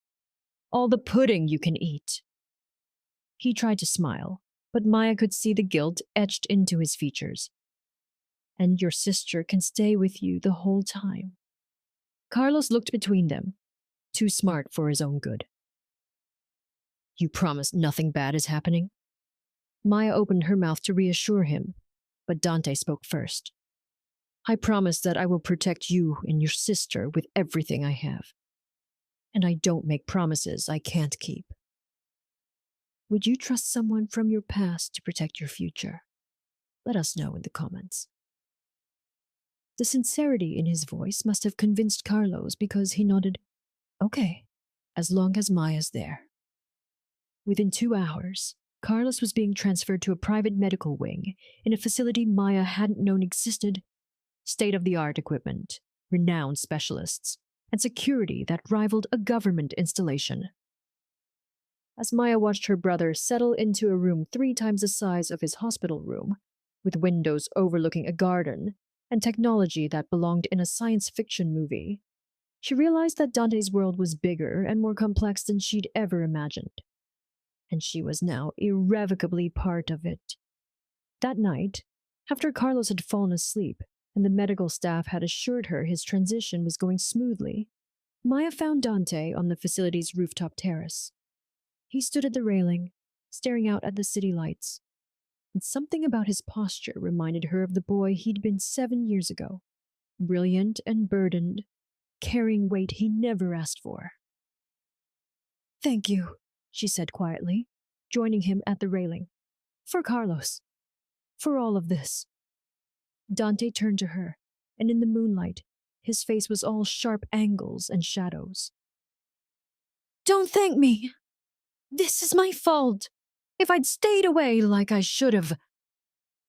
all the pudding you can eat. He tried to smile, but Maya could see the guilt etched into his features. And your sister can stay with you the whole time. Carlos looked between them, too smart for his own good. You promise nothing bad is happening? Maya opened her mouth to reassure him, but Dante spoke first. I promise that I will protect you and your sister with everything I have. And I don't make promises I can't keep. Would you trust someone from your past to protect your future? Let us know in the comments. The sincerity in his voice must have convinced Carlos because he nodded, okay, as long as Maya's there. Within 2 hours, Carlos was being transferred to a private medical wing in a facility Maya hadn't known existed. State-of-the-art equipment, renowned specialists, and security that rivaled a government installation. As Maya watched her brother settle into a room 3 times the size of his hospital room, with windows overlooking a garden and technology that belonged in a science fiction movie, she realized that Dante's world was bigger and more complex than she'd ever imagined. And she was now irrevocably part of it. That night, after Carlos had fallen asleep and the medical staff had assured her his transition was going smoothly, Maya found Dante on the facility's rooftop terrace. He stood at the railing, staring out at the city lights, and something about his posture reminded her of the boy he'd been 7 years ago, brilliant and burdened, carrying weight he never asked for. Thank you, she said quietly, joining him at the railing. For Carlos. For all of this. Dante turned to her, and in the moonlight, his face was all sharp angles and shadows. Don't thank me. This is my fault. If I'd stayed away like I should have,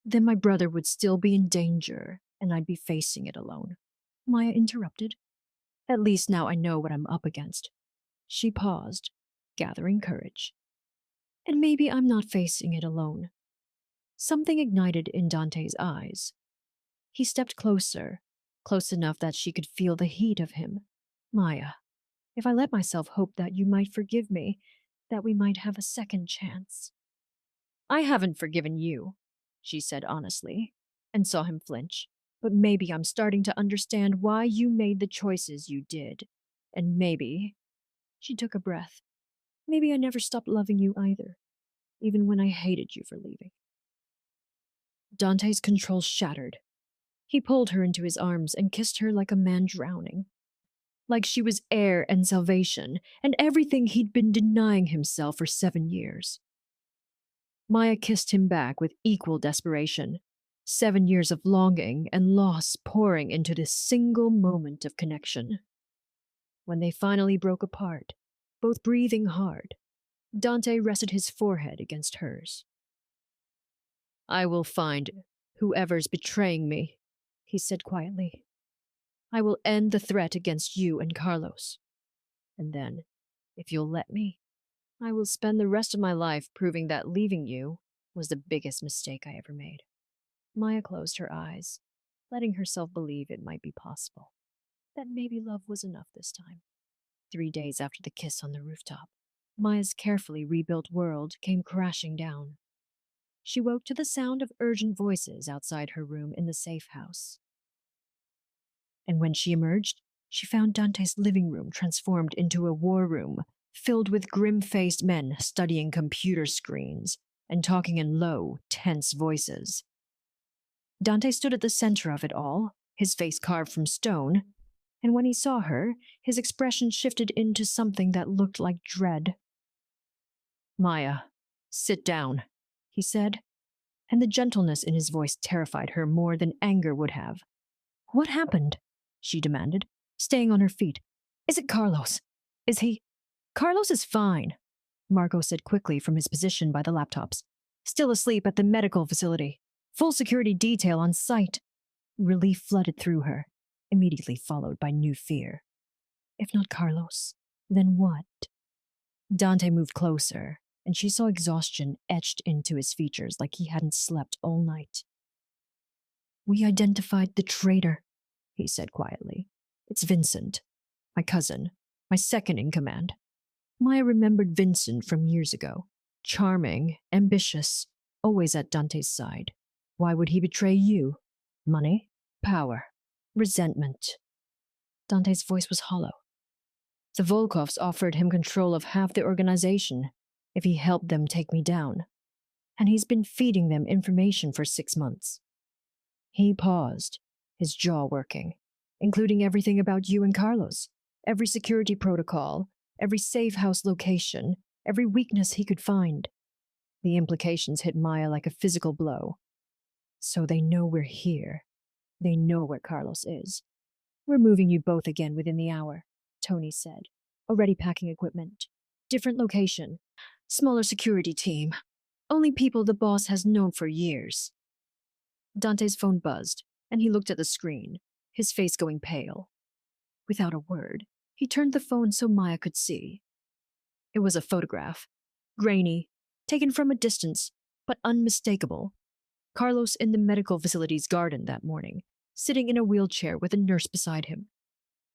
then my brother would still be in danger, and I'd be facing it alone. Maya interrupted. At least now I know what I'm up against. She paused, gathering courage. And maybe I'm not facing it alone. Something ignited in Dante's eyes. He stepped closer, close enough that she could feel the heat of him. Maya, if I let myself hope that you might forgive me, that we might have a second chance. I haven't forgiven you, she said honestly, and saw him flinch. But maybe I'm starting to understand why you made the choices you did. And maybe, she took a breath, maybe I never stopped loving you either, even when I hated you for leaving. Dante's control shattered. He pulled her into his arms and kissed her like a man drowning. Like she was air and salvation, and everything he'd been denying himself for 7 years. Maya kissed him back with equal desperation, 7 years of longing and loss pouring into this single moment of connection. When they finally broke apart, both breathing hard, Dante rested his forehead against hers. I will find whoever's betraying me, he said quietly. I will end the threat against you and Carlos. And then, if you'll let me, I will spend the rest of my life proving that leaving you was the biggest mistake I ever made. Maya closed her eyes, letting herself believe it might be possible, that maybe love was enough this time. 3 days after the kiss on the rooftop, Maya's carefully rebuilt world came crashing down. She woke to the sound of urgent voices outside her room in the safe house. And when she emerged, she found Dante's living room transformed into a war room, filled with grim-faced men studying computer screens and talking in low, tense voices. Dante stood at the center of it all, his face carved from stone, and when he saw her, his expression shifted into something that looked like dread. Maya, sit down, he said, and the gentleness in his voice terrified her more than anger would have. What happened? She demanded, staying on her feet. Is it Carlos? Is he? Carlos is fine, Marco said quickly from his position by the laptops. Still asleep at the medical facility. Full security detail on site. Relief flooded through her, immediately followed by new fear. If not Carlos, then what? Dante moved closer, and she saw exhaustion etched into his features like he hadn't slept all night. We identified the traitor, he said quietly. It's Vincent, my cousin, my second in command. Maya remembered Vincent from years ago. Charming, ambitious, always at Dante's side. Why would he betray you? Money? Power? Resentment? Dante's voice was hollow. The Volkovs offered him control of half the organization if he helped them take me down, and he's been feeding them information for 6 months. He paused, his jaw working, including everything about you and Carlos, every security protocol, every safe house location, every weakness he could find. The implications hit Maya like a physical blow. So they know we're here. They know where Carlos is. We're moving you both again within the hour, Tony said, already packing equipment. Different location, smaller security team, only people the boss has known for years. Dante's phone buzzed, and he looked at the screen, his face going pale. Without a word, he turned the phone so Maya could see. It was a photograph, grainy, taken from a distance, but unmistakable. Carlos in the medical facility's garden that morning, sitting in a wheelchair with a nurse beside him.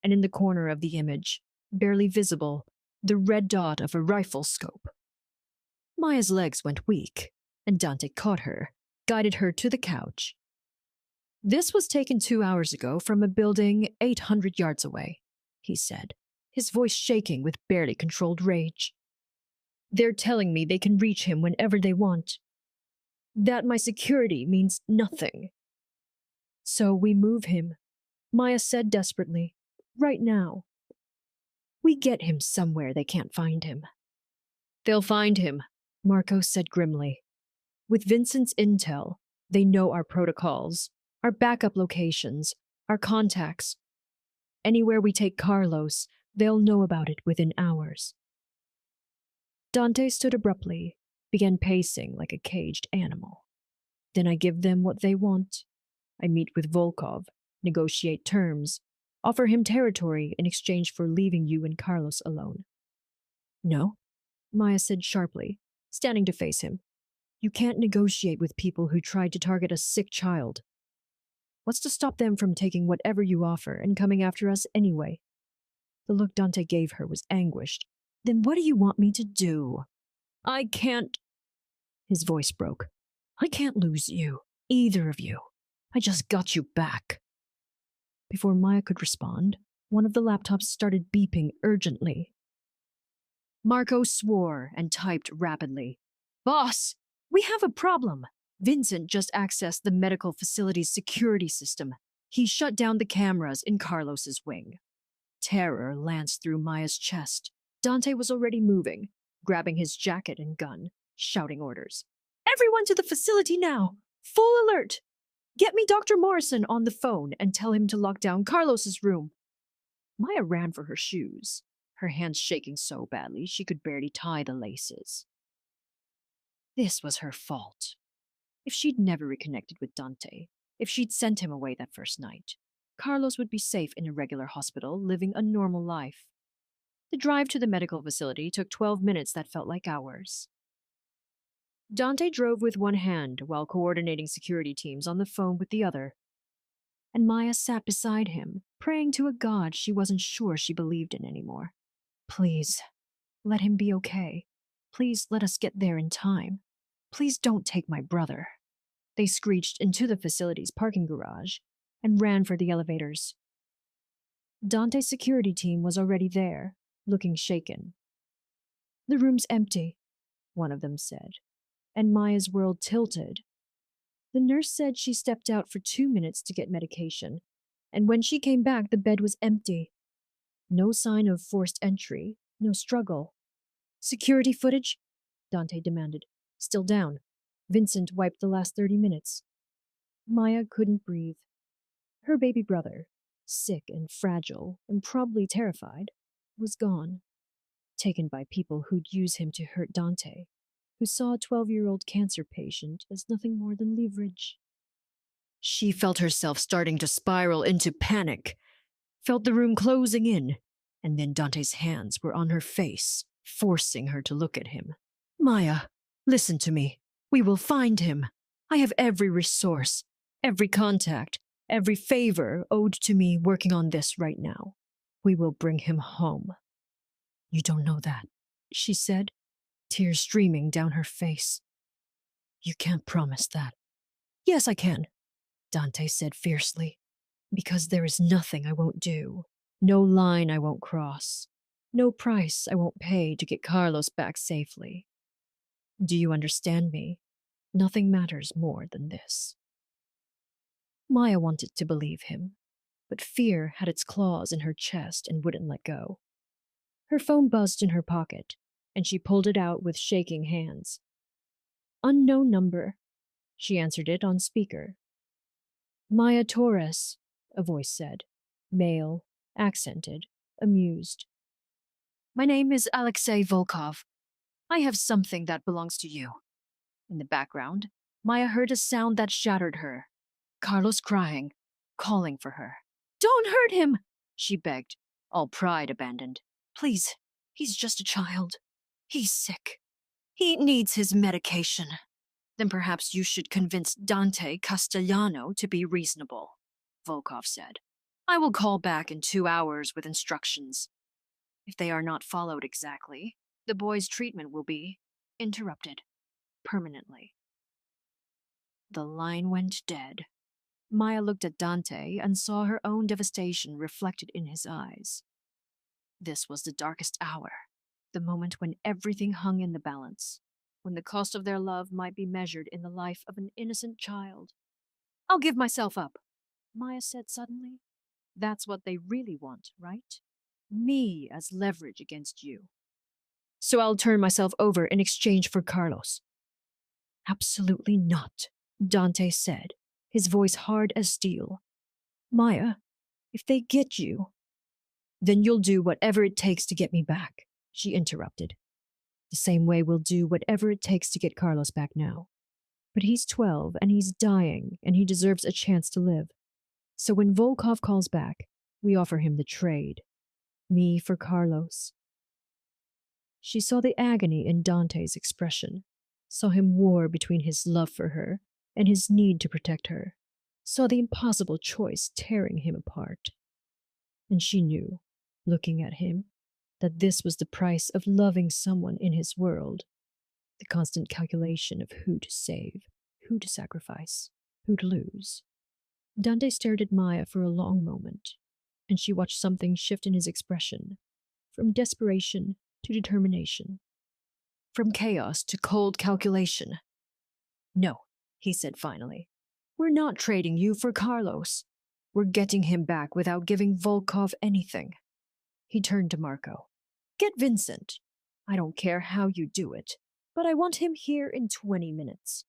And in the corner of the image, barely visible, the red dot of a rifle scope. Maya's legs went weak, and Dante caught her, guided her to the couch. This was taken 2 hours ago from a building 800 yards away, he said, his voice shaking with barely controlled rage. They're telling me they can reach him whenever they want. That my security means nothing. So we move him, Maya said desperately, right now. We get him somewhere they can't find him. They'll find him, Marco said grimly. With Vincent's intel, they know our protocols, our backup locations, our contacts. Anywhere we take Carlos, they'll know about it within hours. Dante stood abruptly, began pacing like a caged animal. Then I give them what they want. I meet with Volkov, negotiate terms, offer him territory in exchange for leaving you and Carlos alone. No, Maya said sharply, standing to face him. You can't negotiate with people who tried to target a sick child. What's to stop them from taking whatever you offer and coming after us anyway? The look Dante gave her was anguished. Then what do you want me to do? I can't. His voice broke. I can't lose you, either of you. I just got you back. Before Maya could respond, one of the laptops started beeping urgently. Marco swore and typed rapidly. Boss, we have a problem. Vincent just accessed the medical facility's security system. He shut down the cameras in Carlos's wing. Terror lanced through Maya's chest. Dante was already moving, grabbing his jacket and gun, shouting orders. Everyone to the facility now! Full alert! Get me Dr. Morrison on the phone and tell him to lock down Carlos's room. Maya ran for her shoes, her hands shaking so badly she could barely tie the laces. This was her fault. If she'd never reconnected with Dante, if she'd sent him away that first night, Carlos would be safe in a regular hospital, living a normal life. The drive to the medical facility took 12 minutes that felt like hours. Dante drove with one hand while coordinating security teams on the phone with the other. And Maya sat beside him, praying to a god she wasn't sure she believed in anymore. Please, let him be okay. Please let us get there in time. Please don't take my brother. They screeched into the facility's parking garage and ran for the elevators. Dante's security team was already there, looking shaken. The room's empty, one of them said, and Maya's world tilted. The nurse said she stepped out for 2 minutes to get medication, and when she came back, the bed was empty. No sign of forced entry, no struggle. Security footage? Dante demanded. Still down. Vincent wiped the last 30 minutes. Maya couldn't breathe. Her baby brother, sick and fragile and probably terrified, was gone. Taken by people who'd use him to hurt Dante, who saw a 12-year-old cancer patient as nothing more than leverage. She felt herself starting to spiral into panic, felt the room closing in, and then Dante's hands were on her face, forcing her to look at him. Maya, listen to me. We will find him. I have every resource, every contact, every favor owed to me working on this right now. We will bring him home. You don't know that, she said, tears streaming down her face. You can't promise that. Yes, I can, Dante said fiercely, because there is nothing I won't do, no line I won't cross, no price I won't pay to get Carlos back safely. Do you understand me? Nothing matters more than this. Maya wanted to believe him, but fear had its claws in her chest and wouldn't let go. Her phone buzzed in her pocket, and she pulled it out with shaking hands. Unknown number. She answered it on speaker. Maya Torres, a voice said, male, accented, amused. My name is Alexei Volkov. I have something that belongs to you. In the background, Maya heard a sound that shattered her. Carlos crying, calling for her. Don't hurt him, she begged, all pride abandoned. Please, he's just a child. He's sick. He needs his medication. Then perhaps you should convince Dante Castellano to be reasonable, Volkov said. I will call back in 2 hours with instructions. If they are not followed exactly, the boy's treatment will be interrupted permanently. The line went dead. Maya looked at Dante and saw her own devastation reflected in his eyes. This was the darkest hour, the moment when everything hung in the balance, when the cost of their love might be measured in the life of an innocent child. I'll give myself up, Maya said suddenly. That's what they really want, right? Me as leverage against you. So I'll turn myself over in exchange for Carlos. Absolutely not, Dante said, his voice hard as steel. Maya, if they get you, then you'll do whatever it takes to get me back, she interrupted. The same way we'll do whatever it takes to get Carlos back now. But he's 12 and he's dying and he deserves a chance to live. So when Volkov calls back, we offer him the trade. Me for Carlos. She saw the agony in Dante's expression, saw him war between his love for her and his need to protect her, saw the impossible choice tearing him apart. And she knew, looking at him, that this was the price of loving someone in his world, the constant calculation of who to save, who to sacrifice, who to lose. Dante stared at Maya for a long moment, and she watched something shift in his expression, from desperation to determination, from chaos to cold calculation. No, he said finally. We're not trading you for Carlos. We're getting him back without giving Volkov anything. He turned to Marco. Get Vincent. I don't care how you do it, but I want him here in 20 minutes.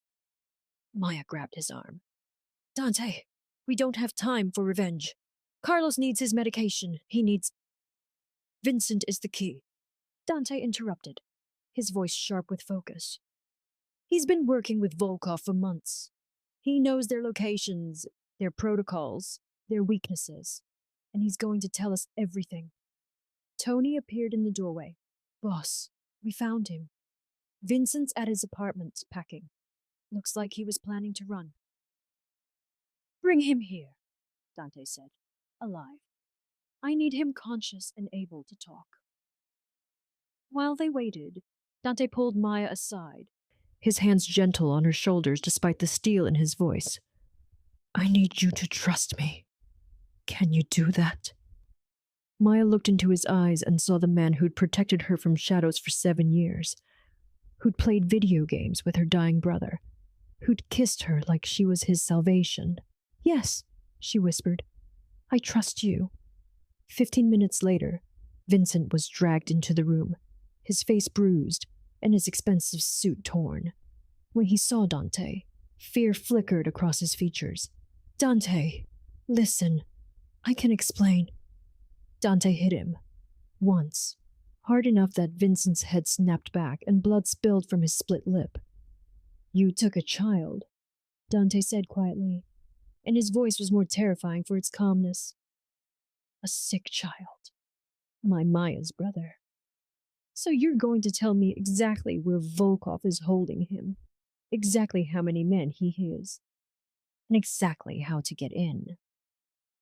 Maya grabbed his arm. Dante, we don't have time for revenge. Carlos needs his medication. He needs... Vincent is the key. Dante interrupted, his voice sharp with focus. He's been working with Volkov for months. He knows their locations, their protocols, their weaknesses, and he's going to tell us everything. Tony appeared in the doorway. Boss, we found him. Vincent's at his apartment packing. Looks like he was planning to run. Bring him here, Dante said, alive. I need him conscious and able to talk. While they waited, Dante pulled Maya aside, his hands gentle on her shoulders despite the steel in his voice. I need you to trust me. Can you do that? Maya looked into his eyes and saw the man who'd protected her from shadows for 7 years, who'd played video games with her dying brother, who'd kissed her like she was his salvation. Yes, she whispered. I trust you. 15 minutes later, Vincent was dragged into the room, his face bruised and his expensive suit torn. When he saw Dante, fear flickered across his features. Dante, listen. I can explain. Dante hit him. Once. Hard enough that Vincent's head snapped back and blood spilled from his split lip. You took a child, Dante said quietly. and his voice was more terrifying for its calmness. A sick child. My Maya's brother. So you're going to tell me exactly where Volkov is holding him, exactly how many men he has, and exactly how to get in.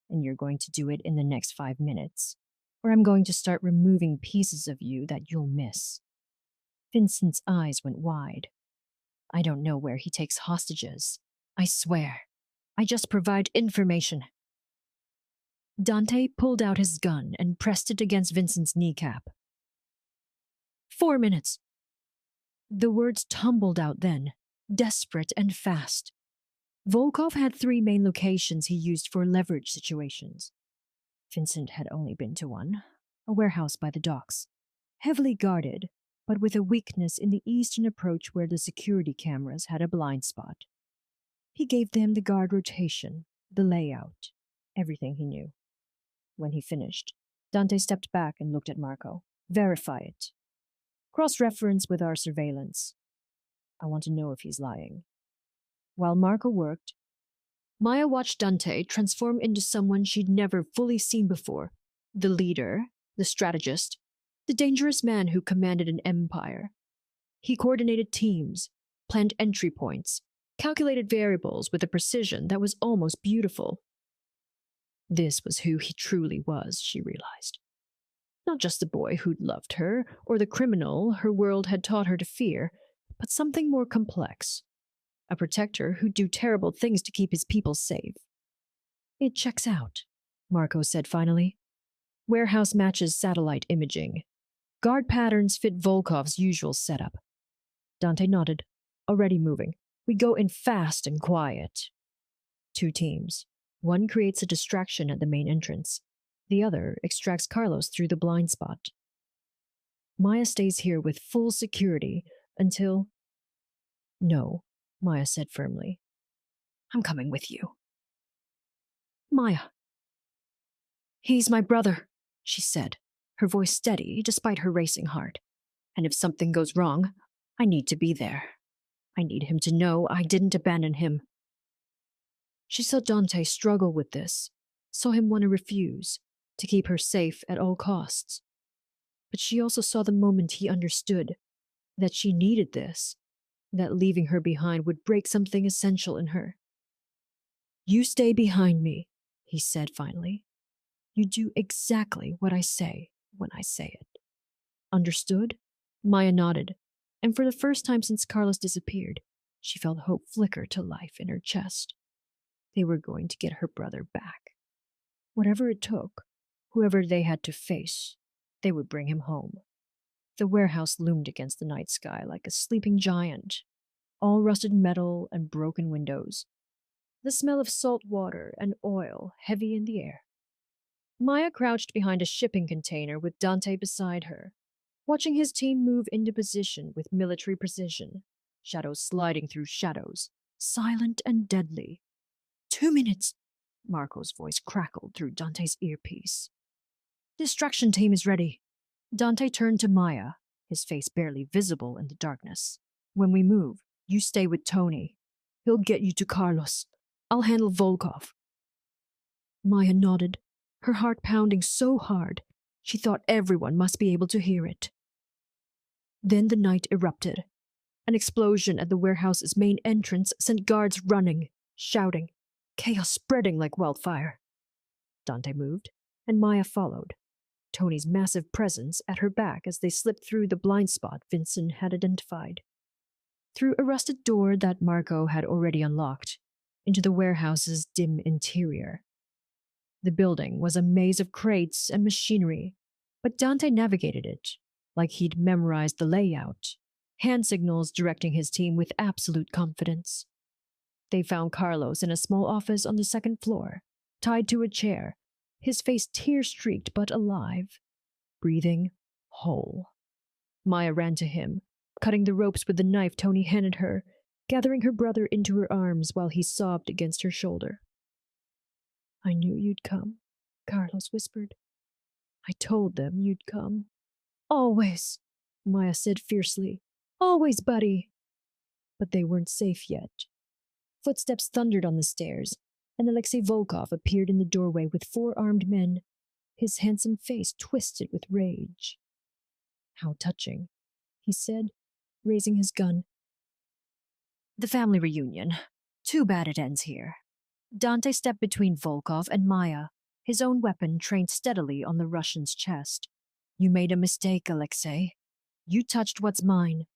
And you're going to do it in the next 5 minutes, or I'm going to start removing pieces of you that you'll miss. Vincent's eyes went wide. I don't know where he takes hostages. I swear. I just provide information. Dante pulled out his gun and pressed it against Vincent's kneecap. 4 minutes. The words tumbled out then, desperate and fast. Volkov had 3 main locations he used for leverage situations. Vincent had only been to one, a warehouse by the docks, heavily guarded, but with a weakness in the eastern approach where the security cameras had a blind spot. He gave them the guard rotation, the layout, everything he knew. When he finished, Dante stepped back and looked at Marco. Verify it. Cross-reference with our surveillance. I want to know if he's lying. While Marco worked, Maya watched Dante transform into someone she'd never fully seen before. The leader, the strategist, the dangerous man who commanded an empire. He coordinated teams, planned entry points, calculated variables with a precision that was almost beautiful. This was who he truly was, she realized. Not just the boy who'd loved her, or the criminal her world had taught her to fear, but something more complex. A protector who'd do terrible things to keep his people safe. It checks out, Marco said finally. Warehouse matches satellite imaging. Guard patterns fit Volkov's usual setup. Dante nodded. Already moving. We go in fast and quiet. 2 teams. One creates a distraction at the main entrance. The other extracts Carlos through the blind spot. Maya stays here with full security until... No, Maya said firmly. I'm coming with you. Maya. He's my brother, she said, her voice steady despite her racing heart. And if something goes wrong, I need to be there. I need him to know I didn't abandon him. She saw Dante struggle with this, saw him want to refuse, to keep her safe at all costs. But she also saw the moment he understood that she needed this, that leaving her behind would break something essential in her. You stay behind me, he said finally. You do exactly what I say when I say it. Understood? Maya nodded, and for the first time since Carlos disappeared, she felt hope flicker to life in her chest. They were going to get her brother back. Whatever it took, whoever they had to face, they would bring him home. The warehouse loomed against the night sky like a sleeping giant, all rusted metal and broken windows. The smell of salt water and oil heavy in the air. Maya crouched behind a shipping container with Dante beside her, watching his team move into position with military precision, shadows sliding through shadows, silent and deadly. 2 minutes, Marco's voice crackled through Dante's earpiece. Distraction team is ready. Dante turned to Maya, his face barely visible in the darkness. When we move, you stay with Tony. He'll get you to Carlos. I'll handle Volkov. Maya nodded, her heart pounding so hard she thought everyone must be able to hear it. Then the night erupted. An explosion at the warehouse's main entrance sent guards running, shouting, chaos spreading like wildfire. Dante moved, and Maya followed, Tony's massive presence at her back as they slipped through the blind spot Vincent had identified. Through a rusted door that Marco had already unlocked, into the warehouse's dim interior. The building was a maze of crates and machinery, but Dante navigated it like he'd memorized the layout, hand signals directing his team with absolute confidence. They found Carlos in a small office on the 2nd floor, tied to a chair, his face tear-streaked but alive, breathing whole. Maya ran to him, cutting the ropes with the knife Tony handed her, gathering her brother into her arms while he sobbed against her shoulder. I knew you'd come, Carlos whispered. I told them you'd come. Always, Maya said fiercely. Always, buddy. But they weren't safe yet. Footsteps thundered on the stairs, and Alexei Volkov appeared in the doorway with 4 armed men, his handsome face twisted with rage. "How touching," he said, raising his gun. "The family reunion. Too bad it ends here." Dante stepped between Volkov and Maya, his own weapon trained steadily on the Russian's chest. "You made a mistake, Alexei. You touched what's mine."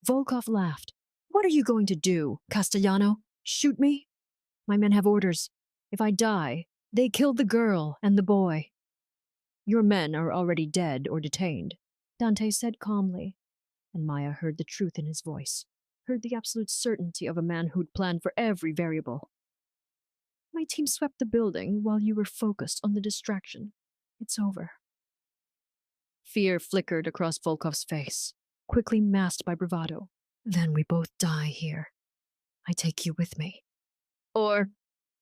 Volkov laughed. "What are you going to do, Castellano? Shoot me? My men have orders. If I die, they killed the girl and the boy." "Your men are already dead or detained," Dante said calmly, and Maya heard the truth in his voice, heard the absolute certainty of a man who'd planned for every variable. "My team swept the building while you were focused on the distraction. It's over." Fear flickered across Volkov's face, quickly masked by bravado. "Then we both die here. I take you with me." "Or,"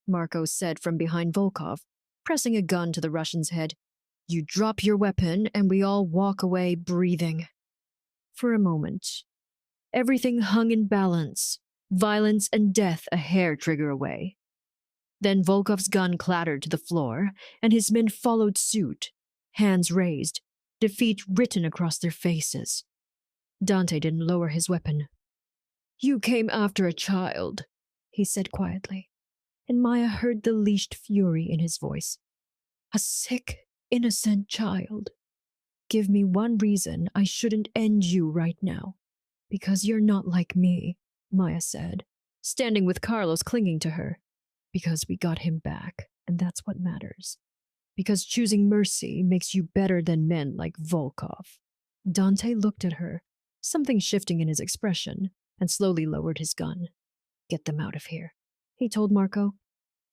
Marco said from behind Volkov, pressing a gun to the Russian's head, "you drop your weapon and we all walk away breathing." For a moment, everything hung in balance, violence and death a hair trigger away. Then Volkov's gun clattered to the floor, and his men followed suit, hands raised, defeat written across their faces. Dante didn't lower his weapon. "You came after a child," he said quietly, and Maya heard the leashed fury in his voice. "A sick, innocent child. Give me one reason I shouldn't end you right now. Because you're not like me," Maya said, standing with Carlos clinging to her. "Because we got him back, and that's what matters. Because choosing mercy makes you better than men like Volkov." Dante looked at her, something shifting in his expression, and slowly lowered his gun. "Get them out of here," he told Marco.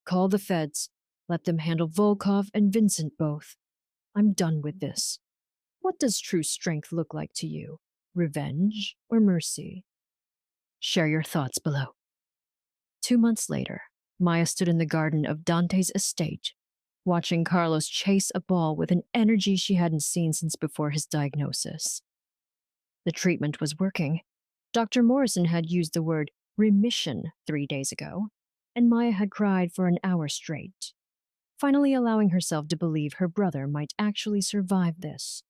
"Call the feds. Let them handle Volkov and Vincent both. I'm done with this. What does true strength look like to you? Revenge or mercy? Share your thoughts below." 2 months later, Maya stood in the garden of Dante's estate, watching Carlos chase a ball with an energy she hadn't seen since before his diagnosis. The treatment was working. Dr. Morrison had used the word remission 3 days ago, and Maya had cried for an hour straight, finally allowing herself to believe her brother might actually survive this.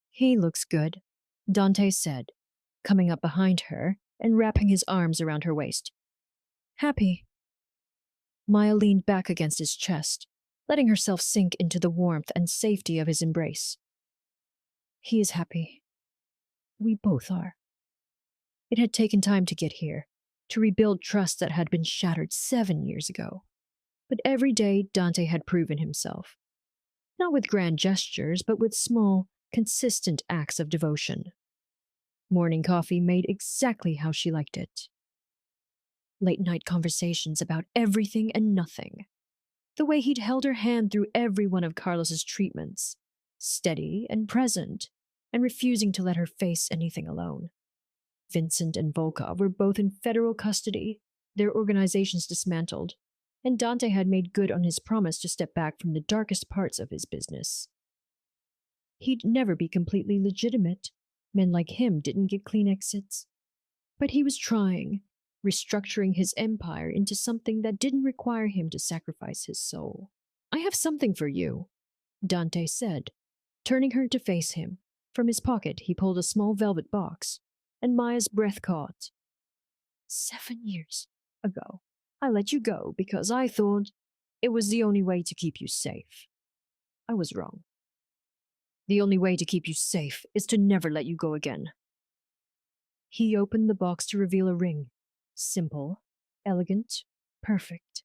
"He looks good," Dante said, coming up behind her and wrapping his arms around her waist. "Happy." Maya leaned back against his chest, letting herself sink into the warmth and safety of his embrace. "He is happy. We both are." It had taken time to get here, to rebuild trust that had been shattered 7 years ago. But every day Dante had proven himself. Not with grand gestures, but with small, consistent acts of devotion. Morning coffee made exactly how she liked it. Late-night conversations about everything and nothing. The way he'd held her hand through every one of Carlos's treatments, steady and present, and refusing to let her face anything alone. Vincent and Volkov were both in federal custody, their organizations dismantled, and Dante had made good on his promise to step back from the darkest parts of his business. He'd never be completely legitimate. Men like him didn't get clean exits. But he was trying, restructuring his empire into something that didn't require him to sacrifice his soul. "I have something for you," Dante said, turning her to face him. From his pocket he pulled a small velvet box, and Maya's breath caught. 7 years ago, I let you go because I thought it was the only way to keep you safe. I was wrong. The only way to keep you safe is to never let you go again." He opened the box to reveal a ring. Simple, elegant, perfect.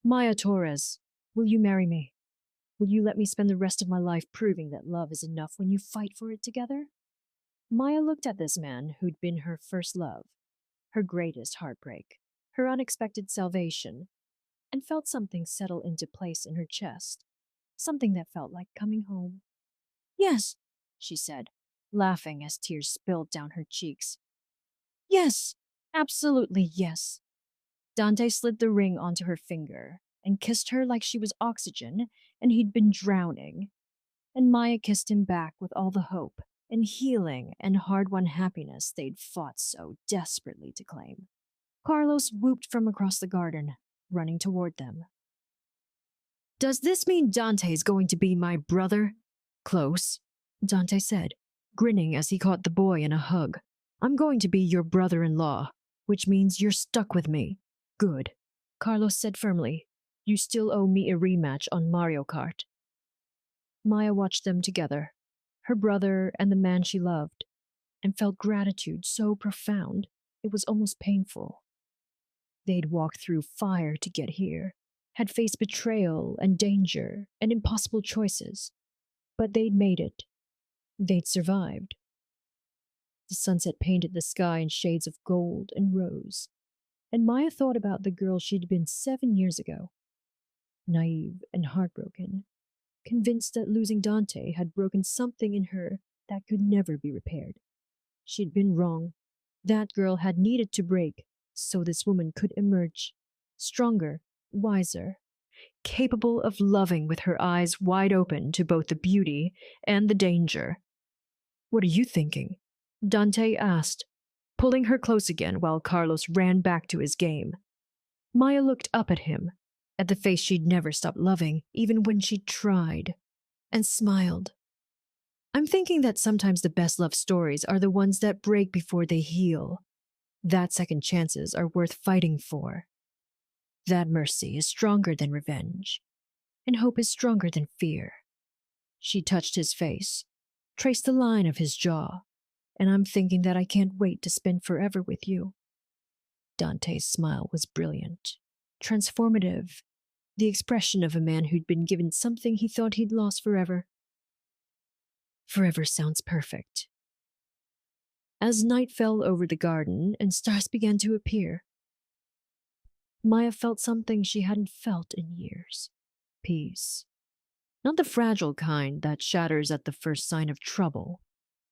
"Maya Torres, will you marry me? Will you let me spend the rest of my life proving that love is enough when you fight for it together?" Maya looked at this man who'd been her first love, her greatest heartbreak, her unexpected salvation, and felt something settle into place in her chest, something that felt like coming home. "Yes," she said, laughing as tears spilled down her cheeks. "Yes, absolutely yes." Dante slid the ring onto her finger and kissed her like she was oxygen and he'd been drowning. And Maya kissed him back with all the hope and healing and hard-won happiness they'd fought so desperately to claim. Carlos whooped from across the garden, running toward them. Does this mean Dante's going to be my brother? Close, Dante said, grinning as he caught the boy in a hug. I'm going to be your brother-in-law, which means you're stuck with me. Good, Carlos said firmly. You still owe me a rematch on Mario Kart. Maya watched them together, her brother and the man she loved, and felt gratitude so profound it was almost painful. They'd walked through fire to get here, had faced betrayal and danger and impossible choices, but they'd made it. They'd survived. The sunset painted the sky in shades of gold and rose, and Maya thought about the girl she'd been 7 years ago, naive and heartbroken, convinced that losing Dante had broken something in her that could never be repaired. She'd been wrong. That girl had needed to break so this woman could emerge, stronger, wiser, capable of loving with her eyes wide open to both the beauty and the danger. What are you thinking? Dante asked, pulling her close again while Carlos ran back to his game. Maya looked up at him, at the face she'd never stopped loving, even when she tried, and smiled. I'm thinking that sometimes the best love stories are the ones that break before they heal. That second chances are worth fighting for. That mercy is stronger than revenge, and hope is stronger than fear. She touched his face, traced the line of his jaw, and I'm thinking that I can't wait to spend forever with you. Dante's smile was brilliant, transformative, the expression of a man who'd been given something he thought he'd lost forever. Forever sounds perfect. As night fell over the garden and stars began to appear, Maya felt something she hadn't felt in years. Peace. Not the fragile kind that shatters at the first sign of trouble,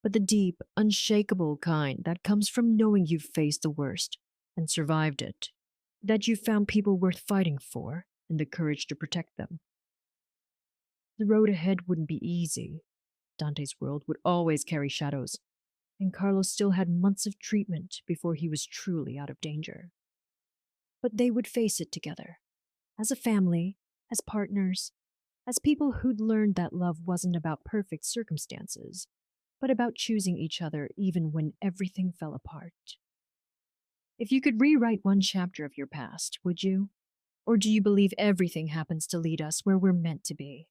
but the deep, unshakable kind that comes from knowing you've faced the worst and survived it, that you've found people worth fighting for and the courage to protect them. The road ahead wouldn't be easy. Dante's world would always carry shadows, and Carlos still had months of treatment before he was truly out of danger. But they would face it together, as a family, as partners, as people who'd learned that love wasn't about perfect circumstances, but about choosing each other even when everything fell apart. If you could rewrite one chapter of your past, would you? Or do you believe everything happens to lead us where we're meant to be?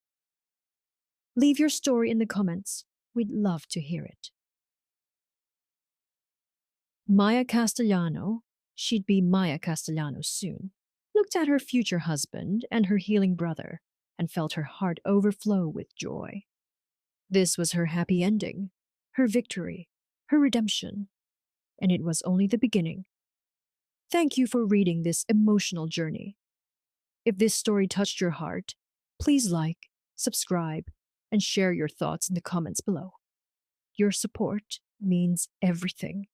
Leave your story in the comments. We'd love to hear it. Maya Castellano, she'd be Maya Castellano soon, looked at her future husband and her healing brother and felt her heart overflow with joy. This was her happy ending, her victory, her redemption, and it was only the beginning. Thank you for reading this emotional journey. If this story touched your heart, please like, subscribe, and share your thoughts in the comments below. Your support means everything.